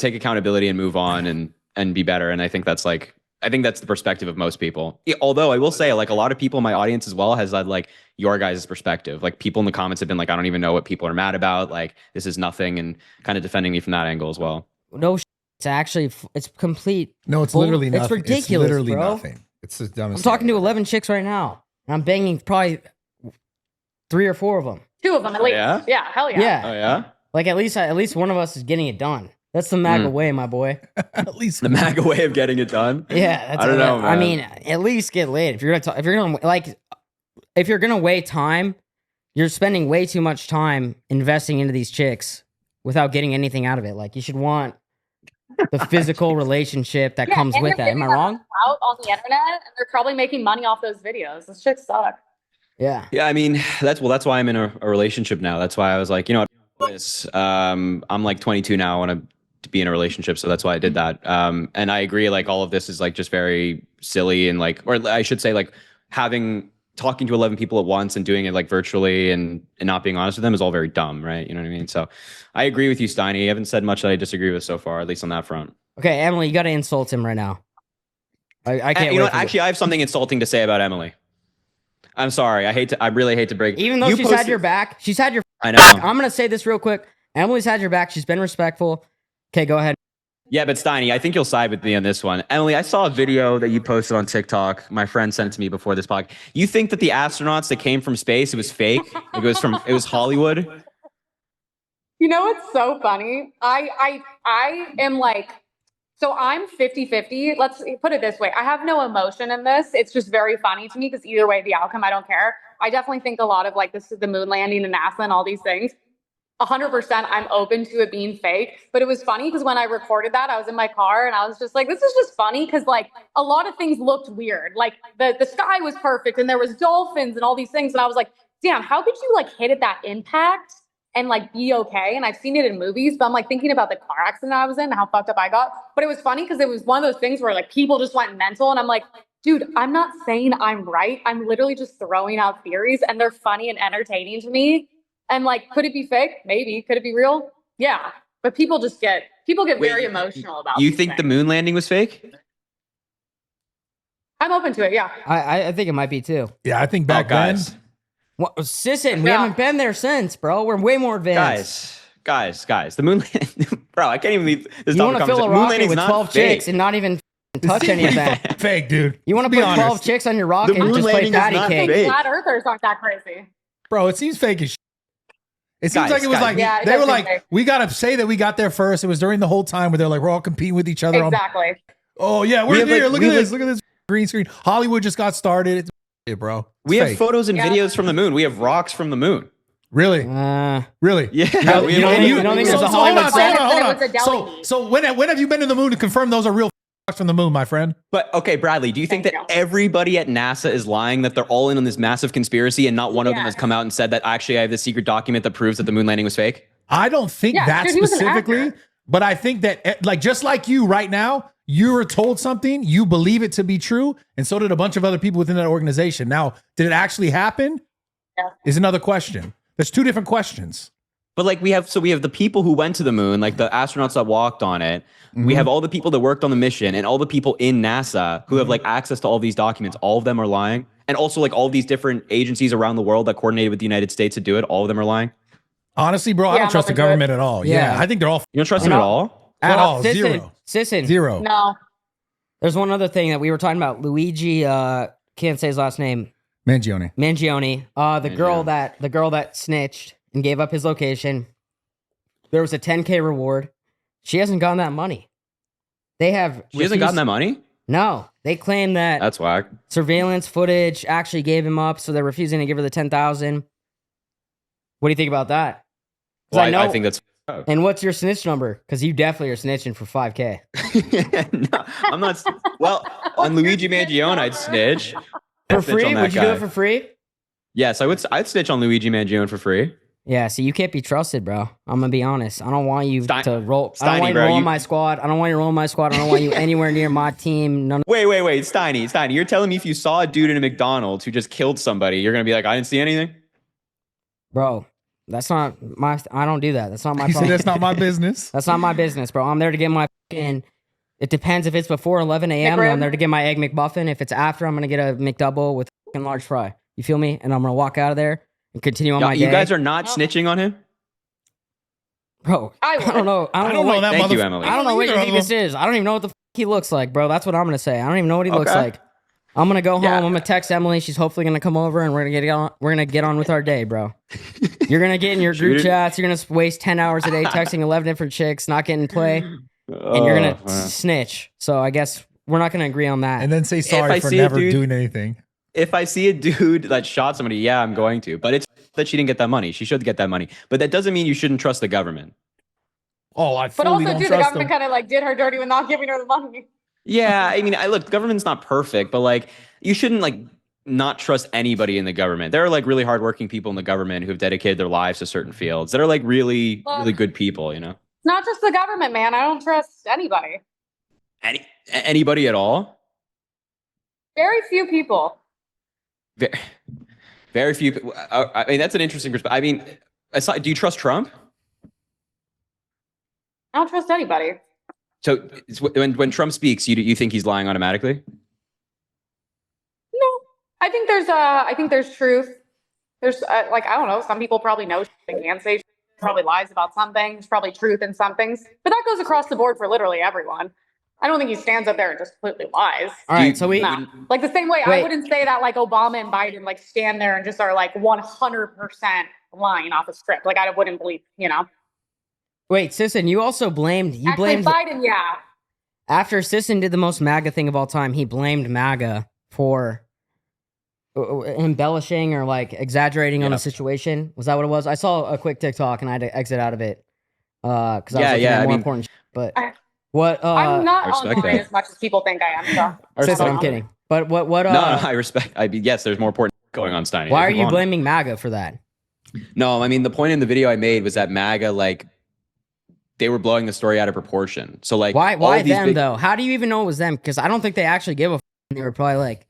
take accountability and move on and be better. And I think that's the perspective of most people. Yeah, although I will say, like, a lot of people in my audience as well has had like your guys' perspective. Like, people in the comments have been like, I don't even know what people are mad about. Like, this is nothing, and kind of defending me from that angle as well. No, it's actually it's complete. No, it's bull- literally it's nothing. ridiculous, It's literally bro. nothing. It's the dumbest. I'm talking to thing. 11 chicks right now, and I'm banging probably 3 or 4 of them. 2 of them at least. Yeah? Yeah, hell yeah. Yeah, Oh yeah, like at least one of us is getting it done. That's the MAGA way, my boy. At least the MAGA way of getting it done. Yeah, that's I don't know, I man. mean, at least get laid. If you're gonna wait time, you're spending way too much time investing into these chicks without getting anything out of it. Like, you should want the physical relationship that Yeah, comes and with you're that. Am I giving them wrong? Out on the internet, and they're probably making money off those videos. Those chicks suck. Yeah. Yeah, I mean, that's why I'm in a relationship now. That's why I was like, you know what, this. I'm like 22 now. I want to be in a relationship, so that's why I did that. And I agree, like all of this is like just very silly and like, or I should say, like talking to 11 people at once and doing it like virtually and not being honest with them is all very dumb, right? You know what I mean? So I agree with you, Steiny. You haven't said much that I disagree with so far, at least on that front. Okay, Emily, you got to insult him right now. I can't. You know wait what? for Actually, I have something insulting to say about Emily. I'm sorry. I really hate to break. Even though she's had your back, she's had your. I know. I'm gonna say this real quick. Emily's had your back. She's been respectful. Okay, go ahead. Yeah, but Steiny, I think you'll side with me on this one. Emily, I saw a video that you posted on TikTok. My friend sent it to me before this podcast. You think that the astronauts that came from space, it was fake? Like it was Hollywood? You know what's so funny? I am like, so I'm 50-50. Let's put it this way. I have no emotion in this. It's just very funny to me because either way, the outcome, I don't care. I definitely think a lot of like this is the moon landing and NASA and all these things. 100% I'm open to it being fake. But it was funny because when I recorded that, I was in my car and I was just like, this is just funny because like a lot of things looked weird. Like the sky was perfect and there was dolphins and all these things. And I was like, damn, how could you like hit at that impact and like be okay? And I've seen it in movies, but I'm like thinking about the car accident I was in and how fucked up I got. But it was funny because it was one of those things where like people just went mental and I'm like, dude, I'm not saying I'm right. I'm literally just throwing out theories and they're funny and entertaining to me. And like, could it be fake? Maybe. Could it be real? Yeah. But people get very emotional about it. You think the moon landing was fake? I'm open to it, yeah. I think it might be too. Yeah, I think back then. What, Sisson, we haven't been there since, bro. We're way more advanced. Guys, the moon landing, bro, I can't even leave this. You want to fill a rocket with 12 chicks and not even touch any of that? Fake, dude. You want to put 12 chicks on your rocket and just play patty cake? Flat earthers aren't that crazy. Bro, it seems fake as shit. It seems like it was like, they were like, we got to say that we got there first. It was during the whole time where they're like, we're all competing with each other. Exactly. Oh, yeah, we're here. Look at this. Look at this green screen. Hollywood just got started. It's shit, bro. We have photos and videos from the moon. We have rocks from the moon. Really? Really? Yeah. You don't think there's a Hollywood set? Hold on. So when have you been to the moon to confirm those are real from the moon, my friend? But okay, Bradley, do you think that everybody at NASA is lying, that they're all in on this massive conspiracy and not one of them has come out and said that actually I have this secret document that proves that the moon landing was fake? I don't think that specifically, but I think that like just like you right now, you were told something, you believe it to be true, and so did a bunch of other people within that organization. Now, did it actually happen? Yeah. Is another question. There's two different questions. But like we have the people who went to the moon, like the astronauts that walked on it. Mm-hmm. We have all the people that worked on the mission and all the people in NASA who have like access to all these documents. All of them are lying. And also like all these different agencies around the world that coordinated with the United States to do it. All of them are lying. Honestly, bro, I don't trust the government at all. Yeah. I think they're all. You don't trust them at all? At all. Zero. Sisson. Zero. No. There's one other thing that we were talking about. Luigi, can't say his last name. Mangione. The girl that snitched and gave up his location. There was a 10K reward. She hasn't gotten that money. She hasn't gotten that money? No. They claim that that's whack. Surveillance footage actually gave him up, so they're refusing to give her the 10,000. What do you think about that? Well, I think that's. And what's your snitch number? Because you definitely are snitching for 5K. No, I'm not. Well, on Luigi Mangione, I'd snitch. For free? Would you do it for free? Yes, I would. I'd snitch on Luigi Mangione for free. Yeah, so you can't be trusted, bro. I'm gonna be honest. I don't want you to roll. I don't Steiny, want you to roll in my squad. I don't want you to roll in my squad. I don't want you anywhere near my team. Wait, Steiny. You're telling me if you saw a dude in a McDonald's who just killed somebody, you're gonna be like, I didn't see anything? Bro, that's not my. I don't do that. That's not my. He said that's not my business. That's not my business, bro. I'm there to get my. It depends if it's before 11 a.m. I'm there to get my egg McMuffin. If it's after, I'm gonna get a McDouble with a large fry. You feel me? And I'm gonna walk out of there and continue on my day. You guys are not snitching on him? Bro, I don't know. I don't know that. Thank you, Emily. I don't know what you think this is. I don't even know what the he looks like, bro. That's what I'm gonna say. I don't even know what he looks like. I'm gonna go home. I'm gonna text Emily. She's hopefully gonna come over, and we're gonna get on with our day, bro. You're gonna get in your group chats. You're gonna waste 10 hours a day texting 11 different chicks, not getting play, and you're gonna snitch. So I guess we're not gonna agree on that. And then say sorry for never doing anything. If I see a dude that shot somebody, yeah, I'm going to. But it's that she didn't get that money. She should get that money. But that doesn't mean you shouldn't trust the government. Oh, I But fully also, don't too, the trust government them. kind of like did her dirty with not giving her the money. Yeah, I mean, look, the government's not perfect, but like, you shouldn't like not trust anybody in the government. There are like really hardworking people in the government who've dedicated their lives to certain fields that are like really, really good people, you know? It's not just the government, man. I don't trust anybody. Anybody at all? Very few people. Very, very few. I mean, that's an interesting perspective. I mean, do you trust Trump? I don't trust anybody. So when Trump speaks, you think he's lying automatically? No, I think there's truth. There's like, I don't know. Some people probably know they can't say shit, probably lies about some things, probably truth in some things, but that goes across the board for literally everyone. I don't think he stands up there and just completely lies. All right, so we like the same way Wait. I wouldn't say that like Obama and Biden like stand there and just are like 100% lying off a script. Like I wouldn't believe, you know. wait, Sisson, you also blamed Actually, Biden, yeah. after Sisson did the most MAGA thing of all time. He blamed MAGA for embellishing or like exaggerating on the situation. Was that what it was? I saw a quick TikTok and I had to exit out of it because I was looking at more important. But what? I'm not I respect online that. as much as people think I am. So. Sisson, I'm kidding. But what? No, I respect. Yes, there's more important going on, Steiny. Why are you blaming MAGA for that? No, I mean the point in the video I made was that MAGA like they were blowing the story out of proportion. So like Why them though? How do you even know it was them? Because I don't think they actually give a. They were probably like.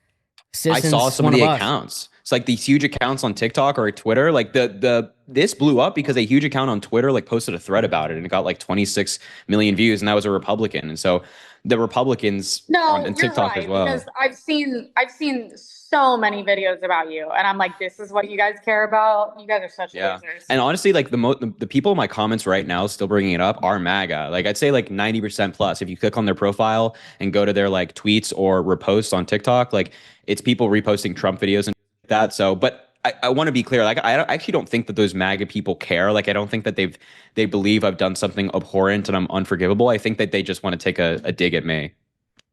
I saw some of the accounts. It's like these huge accounts on TikTok or Twitter. Like this blew up because a huge account on Twitter like posted a thread about it and it got like 26 million views and that was a Republican. And so the Republicans on TikTok as well. Because I've seen so many videos about you and I'm like, this is what you guys care about. You guys are such losers. And honestly, like the people in my comments right now still bringing it up are MAGA. Like I'd say like 90% plus. If you click on their profile and go to their like tweets or reposts on TikTok, like it's people reposting Trump videos and that. So, but I want to be clear. Like, I actually don't think that those MAGA people care. Like, I don't think that they believe I've done something abhorrent and I'm unforgivable. I think that they just want to take a dig at me.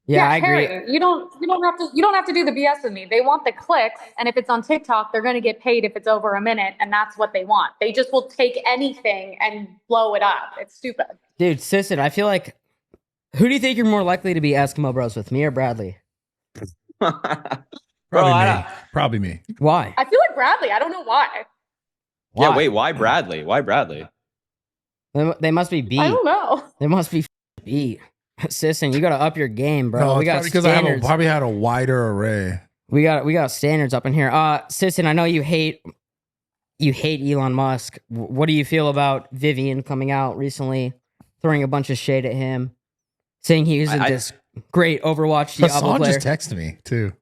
Yeah, I agree. Harry, you don't have to do the BS with me. They want the clicks, and if it's on TikTok, they're going to get paid if it's over a minute, and that's what they want. They just will take anything and blow it up. It's stupid. Dude, Sisson, I feel like who do you think you're more likely to be Eskimo Bros with, me or Bradley? Probably me. Why? I feel like Bradley. I don't know why. Yeah, wait, why Bradley? Why Bradley? They must be beat. I don't know. They must be beat. Sisson, you got to up your game, bro. No, we got because I probably had a wider array. We got standards up in here. Sisson, I know you hate Elon Musk. What do you feel about Vivian coming out recently, throwing a bunch of shade at him, saying he isn't this great Overwatch Diablo player? Just texted me too.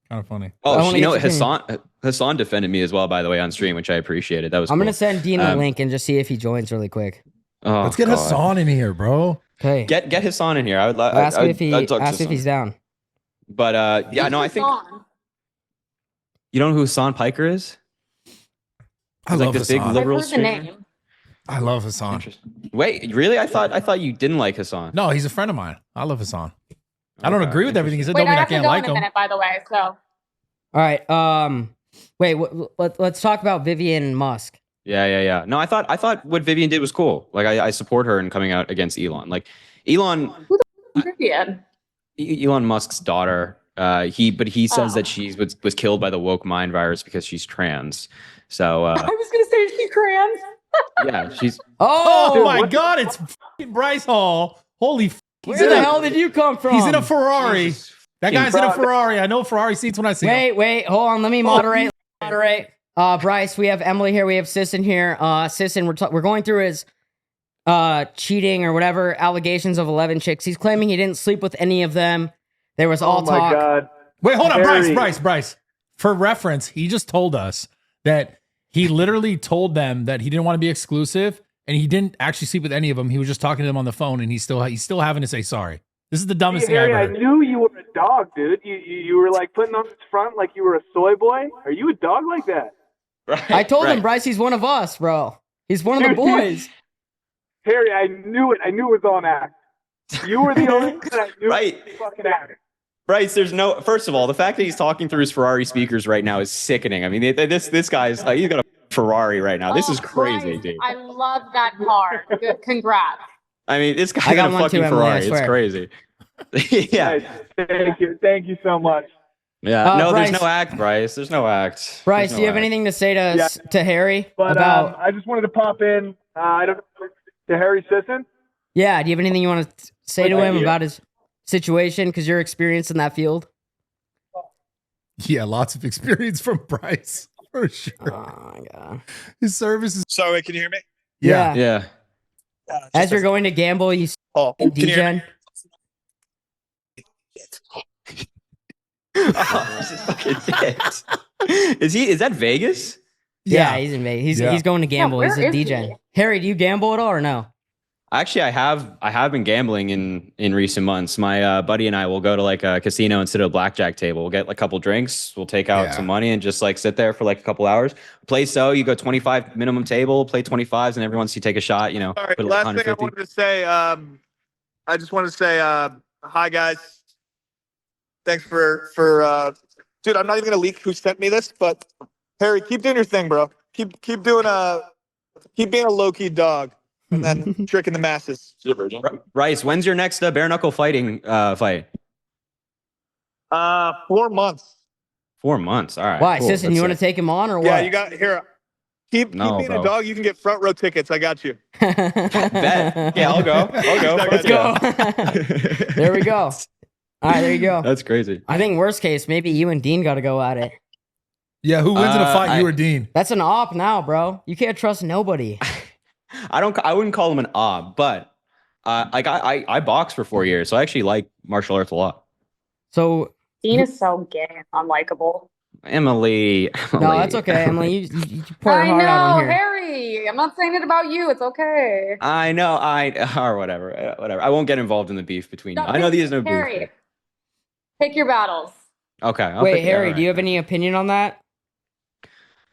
Kind of funny. Oh, you know, Hassan defended me as well, by the way, on stream, which I appreciated. That was. I'm gonna send Dean the link and just see if he joins really quick. Oh, let's get Hassan in here, bro. Okay, get Hassan in here. I would like. Ask if he's down. But yeah, no, I think. You don't know who Hassan Piker is? I love this Hassan. big liberal I've heard the name. I love Hassan. Wait, really? I thought you didn't like Hassan. No, he's a friend of mine. I love Hassan. I don't agree with everything he said. Wait, Don't mean I I have to can't go like in a him. minute, by the way. So. All right. Wait. Let's talk about Vivian Musk. Yeah. No, I thought what Vivian did was cool. Like I support her in coming out against Elon. Like Elon. Who the f- is Vivian? Elon Musk's daughter. He says that she was killed by the woke mind virus because she's trans. So I was gonna say she's trans. yeah, she's. Oh my God! It's fucking Bryce Hall. Holy. Where the hell did you come from? He's in a Ferrari. That guy's in a Ferrari. I know Ferrari seats when I see him. Wait, hold on. Let me moderate. Bryce, we have Emily here. We have Sisson here. Sisson, we're going through his cheating or whatever allegations of 11 chicks. He's claiming he didn't sleep with any of them. There was all talk. Oh my God. Wait, hold on, Harry. Bryce. For reference, he just told us that he literally told them that he didn't want to be exclusive, and he didn't actually sleep with any of them. He was just talking to them on the phone, and he's still having to say sorry. This is the dumbest thing I've Harry, I heard. knew you were a dog, dude. You were like putting on this front like you were a soy boy. Are you a dog like that? Right, I told him, Bryce, he's one of us, bro. He's one of the boys. Harry, I knew it. I knew it was on act. You were the only one that I knew Right. was fucking act. Bryce, there's no. First of all, the fact that he's talking through his Ferrari speakers right now is sickening. I mean, this guy's like, he's got a Ferrari right now. This is crazy, Bryce, dude. I love that car. Good, congrats. I mean, this I guy's got got a one too, fucking Emily, I Ferrari. It's swear. crazy. Yeah. Guys, thank you so much. Yeah. No, Bryce. there's no act, Bryce. There's no act. Bryce, There's no do you have act. anything to say to Harry But about? I just wanted to pop in. I don't to Harry Sisson. Yeah, do you have anything you want to say to him Yeah. about his situation? Because you're experienced in that field. Yeah, lots of experience from Bryce for sure. Oh my god. His service is. So wait, can you hear me? Yeah. Yeah. As you're going to gamble, you Oh, can you hear me? DGen. Oh, this is fucking dead. Is that Vegas? Yeah, he's in Vegas. He's going to gamble. where He's a is DGen. he? Harry, do you gamble at all or no? Actually, I have been gambling in recent months. My buddy and I will go to like a casino and sit at a blackjack table. We'll get like a couple drinks. We'll take out some money and just like sit there for like a couple hours. Play you go 25 minimum table, play 25s, and every once you take a shot, you know. All right. put Last thing I 150. wanted to say. I just want to say hi guys. Thanks for dude. I'm not even gonna leak who sent me this, but Harry, keep doing your thing, bro. Keep doing keep being a low key dog, and then tricking the masses. Rice, when's your next bare knuckle fighting fight? 4 months. 4 months. All right. Why, cool. Sisson, you want to take him on or what? Yeah, you got here. Keep No, being bro. a dog. You can get front row tickets. I got you. Bet. Yeah, I'll go. Let's go. There we go. All right, there you go. That's crazy. I think worst case, maybe you and Dean got to go at it. Yeah, who wins in a fight, you or Dean? That's an op now, bro. You can't trust nobody. I wouldn't call him an ob, but like I boxed for 4 years, so I actually like martial arts a lot. So Dean is so gay and unlikable. Emily. no, that's okay, Emily. You pour your I heart out on know, here. Harry. I'm not saying it about you. It's okay. I know. Or whatever. Whatever. I won't get involved in the beef between you. No, I know there's no Harry, beef. pick your battles. Okay. I'll Wait, pick- Harry, alright. do you have any opinion on that?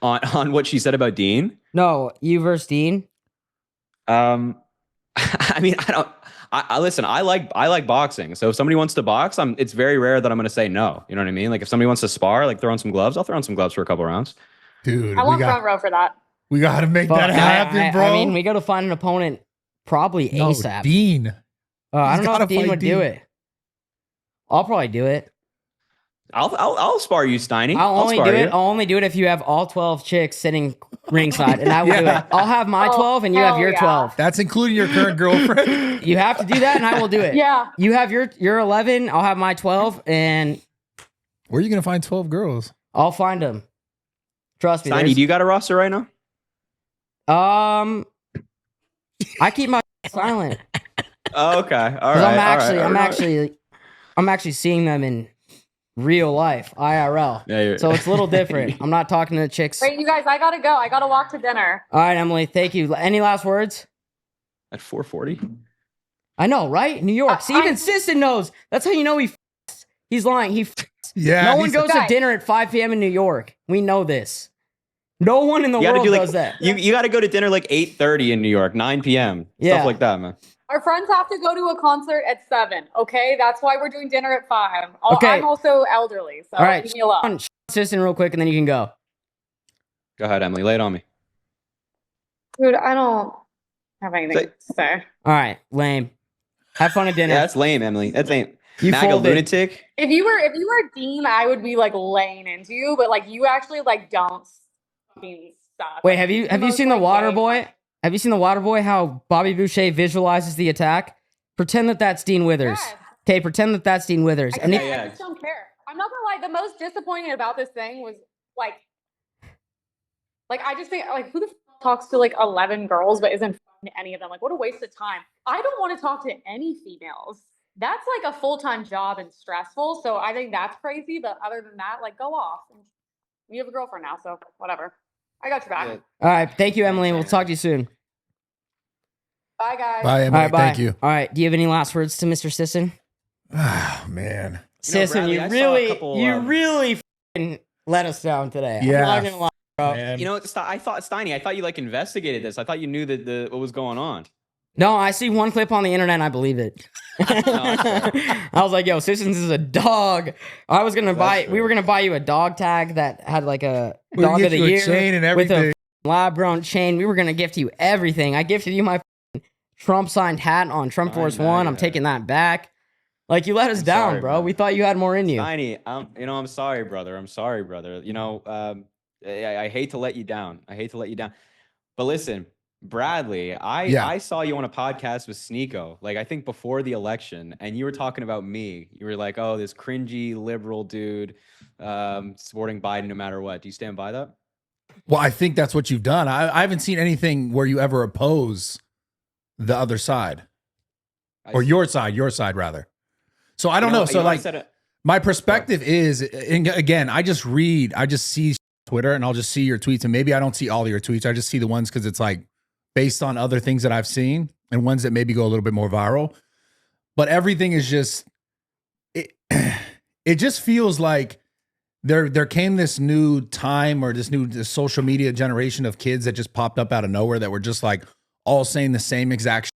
on what she said about Dean? No, you versus Dean. I mean, I don't. I listen. I like boxing. So if somebody wants to box, it's very rare that I'm going to say no. You know what I mean? Like if somebody wants to spar, like throw on some gloves, I'll throw on some gloves for a couple rounds. Dude, I want front row for that. we got to make Fuck, that happen, bro. I mean, we got to find an opponent probably no, ASAP. Dean. I He's don't know gotta if Dean fight would do Dean. it. I'll probably do it. I'll spar you, Steiny. I'll only do spar it. you. I'll only do it if you have all 12 chicks sitting ringside, and I will do Yeah. it. I'll have my Oh, 12, and you have hell your yeah. 12. That's including your current girlfriend. You have to do that, and I will do it. Yeah. You have your 11. I'll have my 12, and Where are you gonna find 12 girls? I'll find them. Trust me. Steiny, do you got a roster right now? I keep my silent. Oh, okay. All 'Cause right. I'm actually seeing them in real life, IRL. Yeah, you're- So it's a little different. I'm not talking to the chicks. Wait, you guys, I gotta go. I gotta walk to dinner. All right, Emily, thank you. Any last words? At 4:40. I know, right? New York. See, even I- Sisson knows. That's how you know he's lying. Yeah. No one he's- goes to Guys. dinner at 5 p.m. in New York. We know this. No one in the You got to world do like does that. you got to go to dinner like 8:30 in New York, 9 p.m. Yeah. Stuff like that, man. Our friends have to go to a concert at 7. Okay, that's why we're doing dinner at 5. Okay. I'm also elderly, so All right, leave me alone. Sisson real quick, and then you can go. Go ahead, Emily. Lay it on me. Dude, I don't have anything Say- to say. All right, lame. Have fun at dinner. Yeah, that's lame, Emily. That's lame. You MAGA folded. lunatic. If you were Dean, I would be like laying into you, but like you actually like don't fucking suck. Wait, Like, have you most, seen the like, Water gay- Boy? Have you seen the Water Boy? How Bobby Boucher visualizes the attack. Pretend that that's Dean Withers. Yes. Okay, pretend that that's Dean Withers. I, And can't- it, Yeah. I just don't care. I'm not gonna lie. The most disappointing about this thing was like I just think like who the f- talks to like 11 girls but isn't f***ing any of them? Like what a waste of time. I don't want to talk to any females. That's like a full-time job and stressful. So I think that's crazy. But other than that, like go off. You have a girlfriend now, so whatever. I got your back. Yeah. all right, thank you, Emily. We'll talk to you soon. Bye, guys. Bye, All Emily. right, bye. Thank you. All right, do you have any last words to Mr. Sisson? Oh, man. Sisson, Bradley, you I saw a really, couple, you really f***ing let us down today. Yeah. I'm not gonna lie, bro. Man. You know, I thought Steiny. I thought you like investigated this. I thought you knew that what was going on. No, I see one clip on the internet and I believe it. I was like, yo, Sissons is a dog. I was gonna buy, we were gonna buy you a dog tag that had like a We'll dog get of the you a year chain and with a everything. lab grown chain. We were gonna gift you everything. I gifted you my Trump signed hat on Trump I Force know, One. I'm yeah. taking that back. Like you let us I'm down, sorry, bro. man. We thought you had more in you. Steiny, I'm sorry, brother. I'm sorry, brother. I hate to let you down. I hate to let you down. But listen, Bradley, Yeah. I saw you on a podcast with Sneeko, like I think before the election, and you were talking about me. You were like, "Oh, this cringy liberal dude, supporting Biden no matter what." Do you stand by that? Well, I think that's what you've done. I haven't seen anything where you ever oppose the other side or your side rather. So I don't know. So like my perspective is, and again, I just see Twitter and I'll just see your tweets, and maybe I don't see all of your tweets. I just see the ones because it's like based on other things that I've seen and ones that maybe go a little bit more viral. But everything is just it just feels like there came this new time or this social media generation of kids that just popped up out of nowhere that were just like all saying the same exact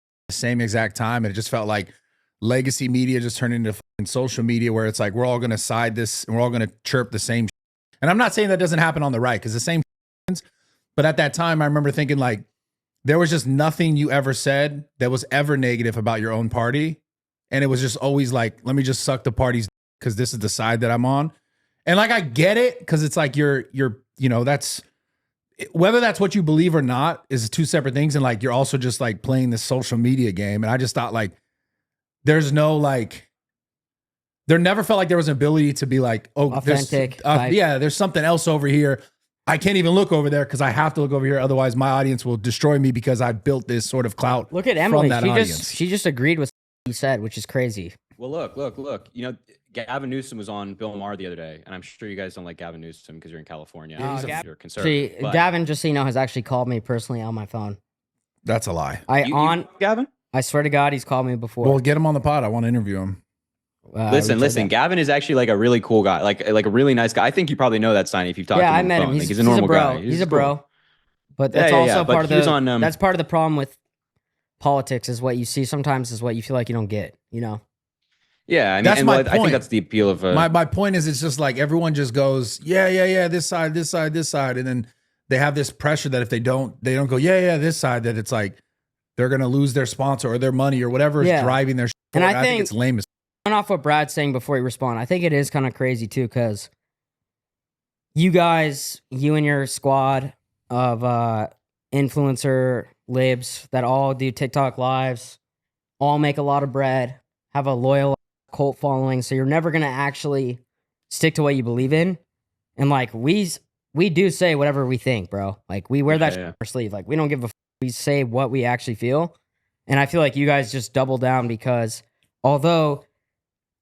time, and it just felt like legacy media just turned into social media where it's like we're all going to side this and we're all going to chirp the same. And I'm not saying that doesn't happen on the right because the same, but at that time I remember thinking like there was just nothing you ever said that was ever negative about your own party, and it was just always like, let me just suck the parties because this is the side that I'm on. And like I get it because it's like you're that's whether that's what you believe or not is two separate things, and like you're also just like playing this social media game. And I just thought like there's no like there never felt like there was an ability to be like, oh, authentic. There's something else over here. I can't even look over there because I have to look over here. Otherwise, my audience will destroy me because I built this sort of clout. Look at Emily. From that audience. She just agreed with what you said, which is crazy. Well, look. You know, Gavin Newsom was on Bill Maher the other day, and I'm sure you guys don't like Gavin Newsom because you're in California. You're conservative. Gavin, just so you know, has actually called me personally on my phone. That's a lie. Gavin? I swear to God, he's called me before. Well, get him on the pod. I want to interview him. Listen. Gavin is actually like a really cool guy, like a really nice guy. I think you probably know that, Steiny, if you've talked to him. Yeah, I met him. He's a normal guy. He's a bro. But that's also part of the. That's part of the problem with politics is what you see sometimes is what you feel like you don't get. You know. Yeah, I mean, that's my point. I think that's the appeal of my point is it's just like everyone just goes, yeah, this side, and then they have this pressure that if they don't go, yeah, this side, that it's like they're gonna lose their sponsor or their money or whatever is driving their. And I think it's lame as. Off what Brad's saying before you respond, I think it is kind of crazy too, because you guys, you and your squad of influencer libs that all do TikTok lives, all make a lot of bread, have a loyal cult following, so you're never gonna actually stick to what you believe in. And like we do say whatever we think, bro. Like we wear that on our sleeve. Like we don't give a we say what we actually feel. And I feel like you guys just double down because although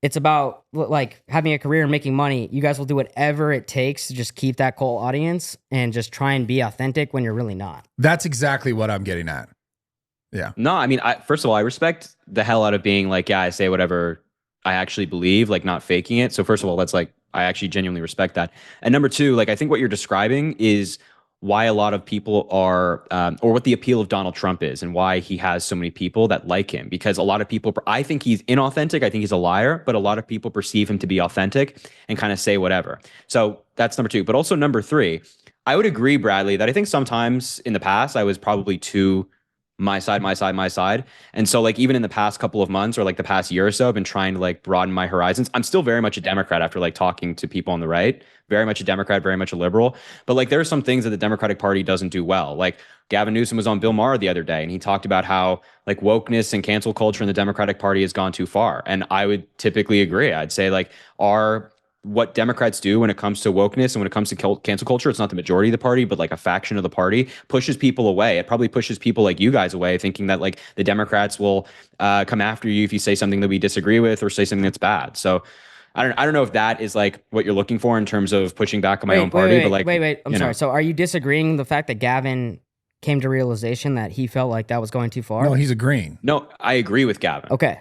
it's about like having a career and making money, you guys will do whatever it takes to just keep that cult audience and just try and be authentic when you're really not. That's exactly what I'm getting at. Yeah. No, I mean, first of all, I respect the hell out of being like, yeah, I say whatever I actually believe, like not faking it. So first of all, that's like, I actually genuinely respect that. And number two, like, I think what you're describing is why a lot of people are, or what the appeal of Donald Trump is and why he has so many people that like him. Because a lot of people, I think he's inauthentic. I think he's a liar, but a lot of people perceive him to be authentic and kind of say whatever. So that's number two. But also number three, I would agree, Bradley, that I think sometimes in the past, I was probably too my side. And so like even in the past couple of months or like the past year or so, I've been trying to like broaden my horizons. I'm still very much a Democrat after like talking to people on the right, very much a Democrat, very much a liberal. But like there are some things that the Democratic Party doesn't do well. Like Gavin Newsom was on Bill Maher the other day and he talked about how like wokeness and cancel culture in the Democratic Party has gone too far. And I would typically agree. I'd say like what Democrats do when it comes to wokeness and when it comes to cancel culture, it's not the majority of the party, but like a faction of the party pushes people away. It probably pushes people like you guys away, thinking that like the Democrats will come after you if you say something that we disagree with or say something that's bad. So I don't know if that is like what you're looking for in terms of pushing back on my own party. But like, wait. I'm sorry. So are you disagreeing the fact that Gavin came to realization that he felt like that was going too far? No, he's agreeing. No, I agree with Gavin. Okay.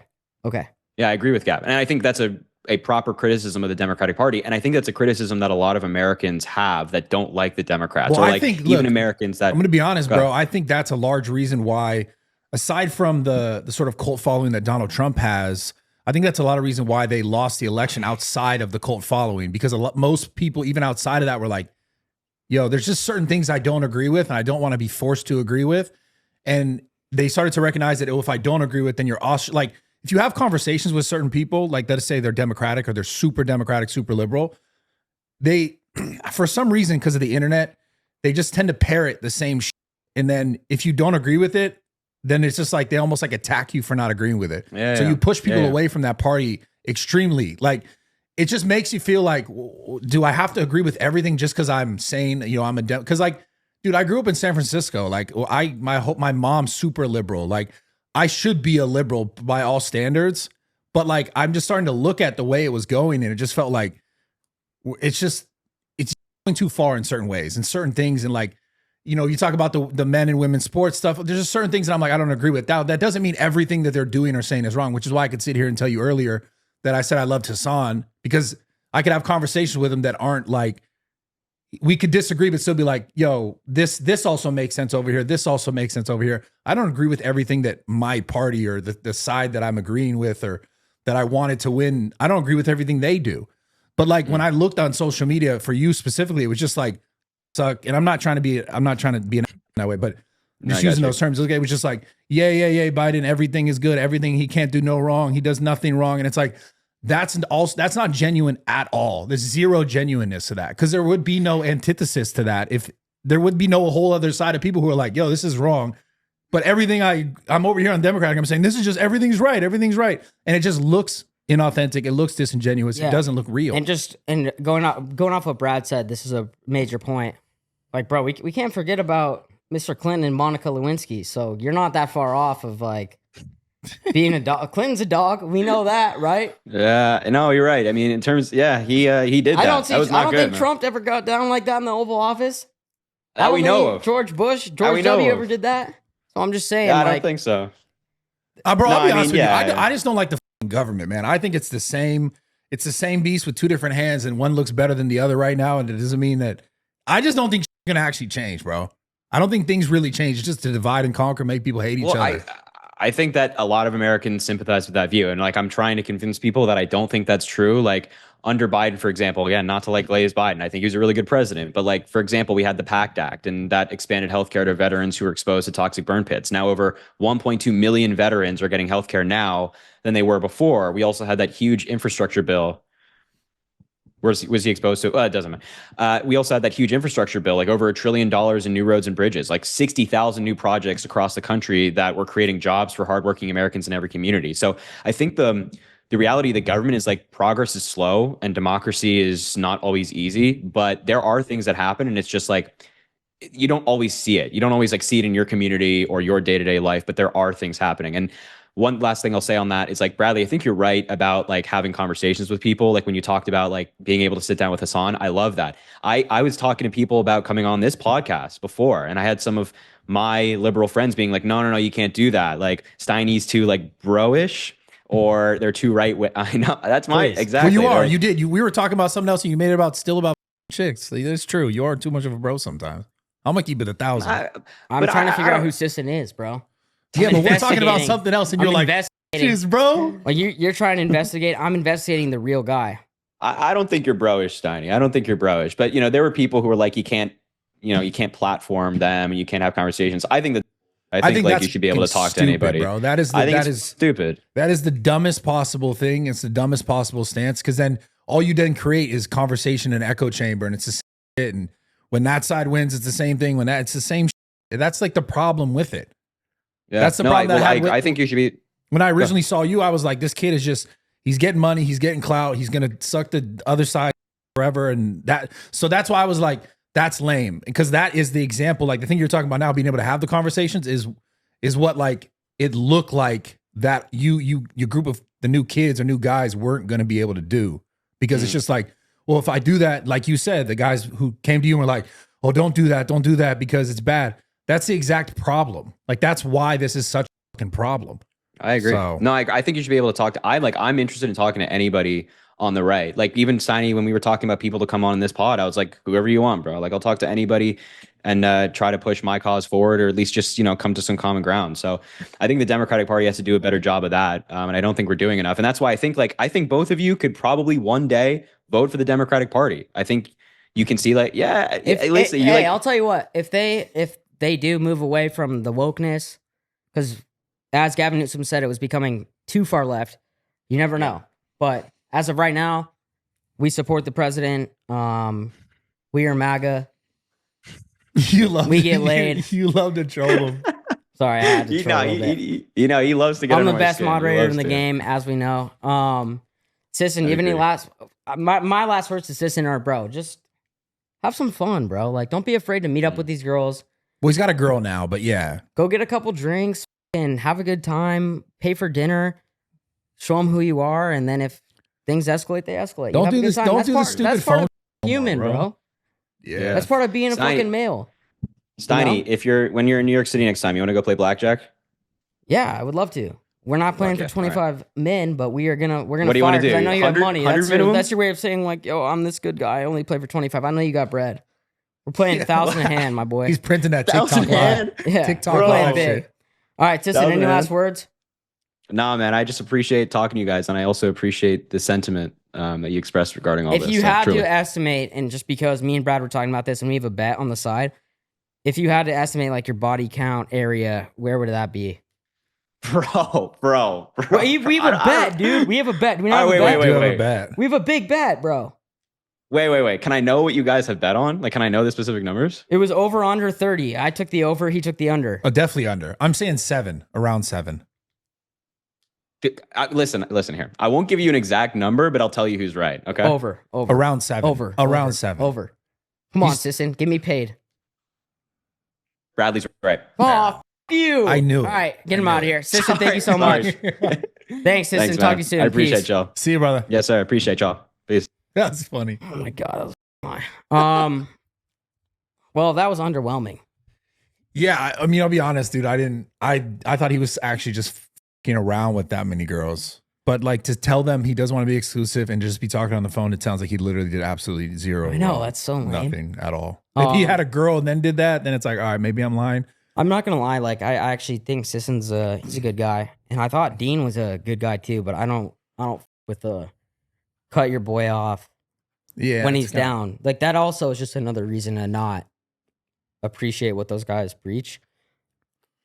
Yeah, I agree with Gavin. And I think that's a proper criticism of the Democratic Party. And I think that's a criticism that a lot of Americans have that don't like the Democrats. Well, or like I think, even Americans that... I'm going to be honest, bro. I think that's a large reason why, aside from the sort of cult following that Donald Trump has, I think that's a lot of reason why they lost the election outside of the cult following. Because most people, even outside of that, were like, yo, there's just certain things I don't agree with and I don't want to be forced to agree with. And they started to recognize that, oh, if I don't agree with, then you're like, if you have conversations with certain people, like let's say they're Democratic or they're super Democratic, super liberal, they, for some reason, because of the internet, they just tend to parrot the same shit. And then if you don't agree with it, then it's just like they almost like attack you for not agreeing with it. So you push people away from that party extremely. Like it just makes you feel like, do I have to agree with everything just because I'm saying, you know, I'm a because like, dude, I grew up in San Francisco. Like my mom's super liberal. Like I should be a liberal by all standards, but like I'm just starting to look at the way it was going, and it just felt like it's going too far in certain ways and certain things, and like, you know, you talk about the men and women sports stuff. There's just certain things that I'm like, I don't agree with. That doesn't mean everything that they're doing or saying is wrong, which is why I could sit here and tell you earlier that I said I loved Hassan, because I could have conversations with him that aren't like, we could disagree, but still be like, yo, this also makes sense over here. This also makes sense over here. I don't agree with everything that my party or the side that I'm agreeing with or that I wanted to win. I don't agree with everything they do. But like when I looked on social media for you specifically, it was just like, suck. And I'm not trying to be in that way, but just using those terms. It was just like, yeah, Biden, everything is good. Everything, he can't do no wrong. He does nothing wrong. And it's like, that's not genuine at all. There's zero genuineness to that, because there would be no antithesis to that. If there would be no whole other side of people who are like, yo, this is wrong. But everything I'm over here on Democratic, I'm saying this is just, everything's right. Everything's right. And it just looks inauthentic. It looks disingenuous. Yeah. It doesn't look real. And going off what Brad said, this is a major point. Like, bro, we can't forget about Mr. Clinton and Monica Lewinsky. So you're not that far off of like being a dog. Clinton's a dog. We know that, right? Yeah, no, you're right. I mean, in terms, he did that. I don't think Trump ever got down like that in the Oval Office. That we know of. George W. ever did that. So I'm just saying. Yeah, I don't think so. Bro, I'll be honest with you. I just don't like the government, man. I think it's the same. It's the same beast with two different hands, and one looks better than the other right now. And it doesn't mean that. I just don't think it's gonna actually change, bro. I don't think things really change. It's just to divide and conquer, make people hate each other. I think that a lot of Americans sympathize with that view. And like, I'm trying to convince people that I don't think that's true. Like under Biden, for example, again, not to like glaze Biden, I think he was a really good president. But like, for example, we had the PACT Act, and that expanded healthcare to veterans who were exposed to toxic burn pits. Now over 1.2 million veterans are getting healthcare now than they were before. We also had that huge infrastructure bill. Was he exposed to? It doesn't matter. We also had that huge infrastructure bill, like over $1 trillion in new roads and bridges, like 60,000 new projects across the country that were creating jobs for hardworking Americans in every community. So I think the reality of the government is like progress is slow and democracy is not always easy, but there are things that happen, and it's just like, you don't always see it. You don't always like see it in your community or your day-to-day life, but there are things happening. And one last thing I'll say on that is like, Bradley, I think you're right about like having conversations with people. Like when you talked about like being able to sit down with Hassan, I love that. I was talking to people about coming on this podcast before, and I had some of my liberal friends being like, no, you can't do that. Like Steiny's too like bro-ish, or they're too right. I know that's my exactly. Well, you are. You did. We were talking about something else, and you made it about chicks. That's true. You are too much of a bro sometimes. I'm gonna keep it 1,000. I'm trying to figure out who Sisson is, bro. Yeah, but we're talking about something else, and you're like, "Jeez, bro." Like you're trying to investigate. I'm investigating the real guy. I don't think you're bro-ish, Steiny. I don't think you're bro-ish. But there were people who were like, you can't platform them, and you can't have conversations. I think like you should be able to talk to anybody, bro. That is stupid. That is the dumbest possible thing. It's the dumbest possible stance, because then all you then create is conversation and echo chamber, and it's the same shit. And when that side wins, it's the same thing. It's the same shit. That's like the problem with it. Yeah. That's the problem. I think you should be. When I originally saw you, I was like, this kid is just, he's getting money, he's getting clout, he's gonna suck the other side forever, and that. So that's why I was like, that's lame, because that is the example. Like the thing you're talking about now, being able to have the conversations is what like it looked like that your group of the new kids or new guys weren't gonna be able to do, because it's just like, well, if I do that, like you said, the guys who came to you and were like, oh, don't do that because it's bad. That's the exact problem. Like, that's why this is such a fucking problem. I agree. So, no, I think you should be able to talk to, I'm interested in talking to anybody on the right. Like even Steiny, when we were talking about people to come on in this pod, I was like, whoever you want, bro. Like I'll talk to anybody and try to push my cause forward, or at least just, come to some common ground. So I think the Democratic Party has to do a better job of that. And I don't think we're doing enough. And that's why I think both of you could probably one day vote for the Democratic Party. I think you can see like, I'll tell you what, if they do move away from the wokeness, because as Gavin Newsom said, it was becoming too far left. You never know. But as of right now, we support the president. We are MAGA. You love We get laid. You love to troll him. Sorry, I had to troll a little bit. He loves to get. I'm the under my best skin. He moderator loves in the to. game, as we know. Sisson, you have any agree. last? My last words to Sisson are, bro, just have some fun, bro. Like, don't be afraid to meet up with these girls. Well, he's got a girl now, but yeah. Go get a couple drinks and have a good time. Pay for dinner. Show them who you are, and then if things escalate, they escalate. Don't You have a do good this. time. Don't That's do part, the stupid that's part phone. of human, bro. Yeah. That's part of being a Steiny- fucking male. Steiny, You know? when you're in New York City next time, you want to go play blackjack? Yeah, I would love to. We're not playing Okay, for 25 men, but we're gonna What do you fire wanna do? because I know you have 100 money. 100 minimum? That's your way of saying like, yo, I'm this good guy. I only play for 25. I know you got bread. We're playing 1,000 a hand, my boy. He's printing that TikTok 1,000 live. hand? Yeah, TikTok we're playing live big. shit. All right, Tisson, 1,000 any a last hand? words? Nah, man. I just appreciate talking to you guys, and I also appreciate the sentiment that you expressed regarding all If this. you So, had truly. to estimate, and just because me and Brad were talking about this, and we have a bet on the side, if you had to estimate like your body count area, where would that be? bro. Well, we have a bet, dude. We have a bet. Do we not All have right, a bet? Do you have wait. a bet? We have a big bet, bro. Wait. Can I know what you guys have bet on? Like, can I know the specific numbers? It was over under 30. I took the over. He took the under. Oh, definitely under. I'm saying 7, around 7. Listen here. I won't give you an exact number, but I'll tell you who's right. Okay. Over. Around 7. Over. Around over, 7. Over. Come on, He's- Sisson. Get me paid. Bradley's right. Oh, f- you. I knew it. All right. Get him I out of knew here. Sisson, thank you so Sorry. much. Thanks, Sisson. Thanks, Talk man. to you soon. I appreciate Peace. y'all. See you, brother. Yes, sir. I appreciate y'all. Peace. That's funny. Oh my God. That was my. Well, that was underwhelming. Yeah, I mean, I'll be honest, dude. I thought he was actually just fucking around with that many girls. But like to tell them he doesn't want to be exclusive and just be talking on the phone, it sounds like he literally did absolutely zero. I know. That's so lame. nothing at all. If he had a girl and then did that, then it's like, all right, maybe I'm lying. I'm not gonna lie. Like, I actually think Sisson's he's a good guy, and I thought Dean was a good guy too. But I don't with the cut your boy off Yeah, when it's he's kinda- down. Like that also is just another reason to not appreciate what those guys preach.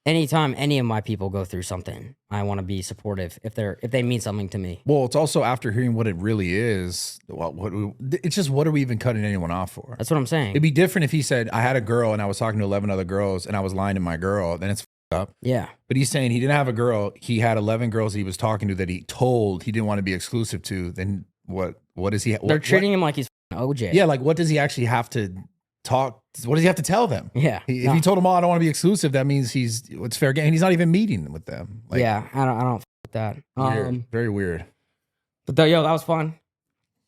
Anytime any of my people go through something, I want to be supportive if they mean something to me. Well, it's also after hearing what it really is. It's just what are we even cutting anyone off for? That's what I'm saying. It'd be different if he said I had a girl and I was talking to 11 other girls and I was lying to my girl. Then it's fucked up. Yeah. But he's saying he didn't have a girl. He had 11 girls he was talking to that he told he didn't want to be exclusive to. Then what is he? They're treating him like he's OJ. Yeah, like what does he actually have to talk? What does he have to tell them? Yeah. If he told them, "Oh, I don't want to be exclusive," that means it's fair game. And he's not even meeting with them. Like, yeah, I don't with that. weird. Very weird. But yo, that was fun.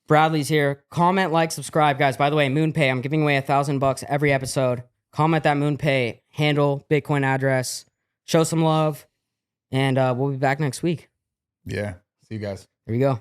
Bradley's here. Comment, like, subscribe, guys. By the way, MoonPay. I'm giving away $1,000 every episode. Comment that MoonPay handle, Bitcoin address. Show some love, and we'll be back next week. Yeah. See you guys. There you go.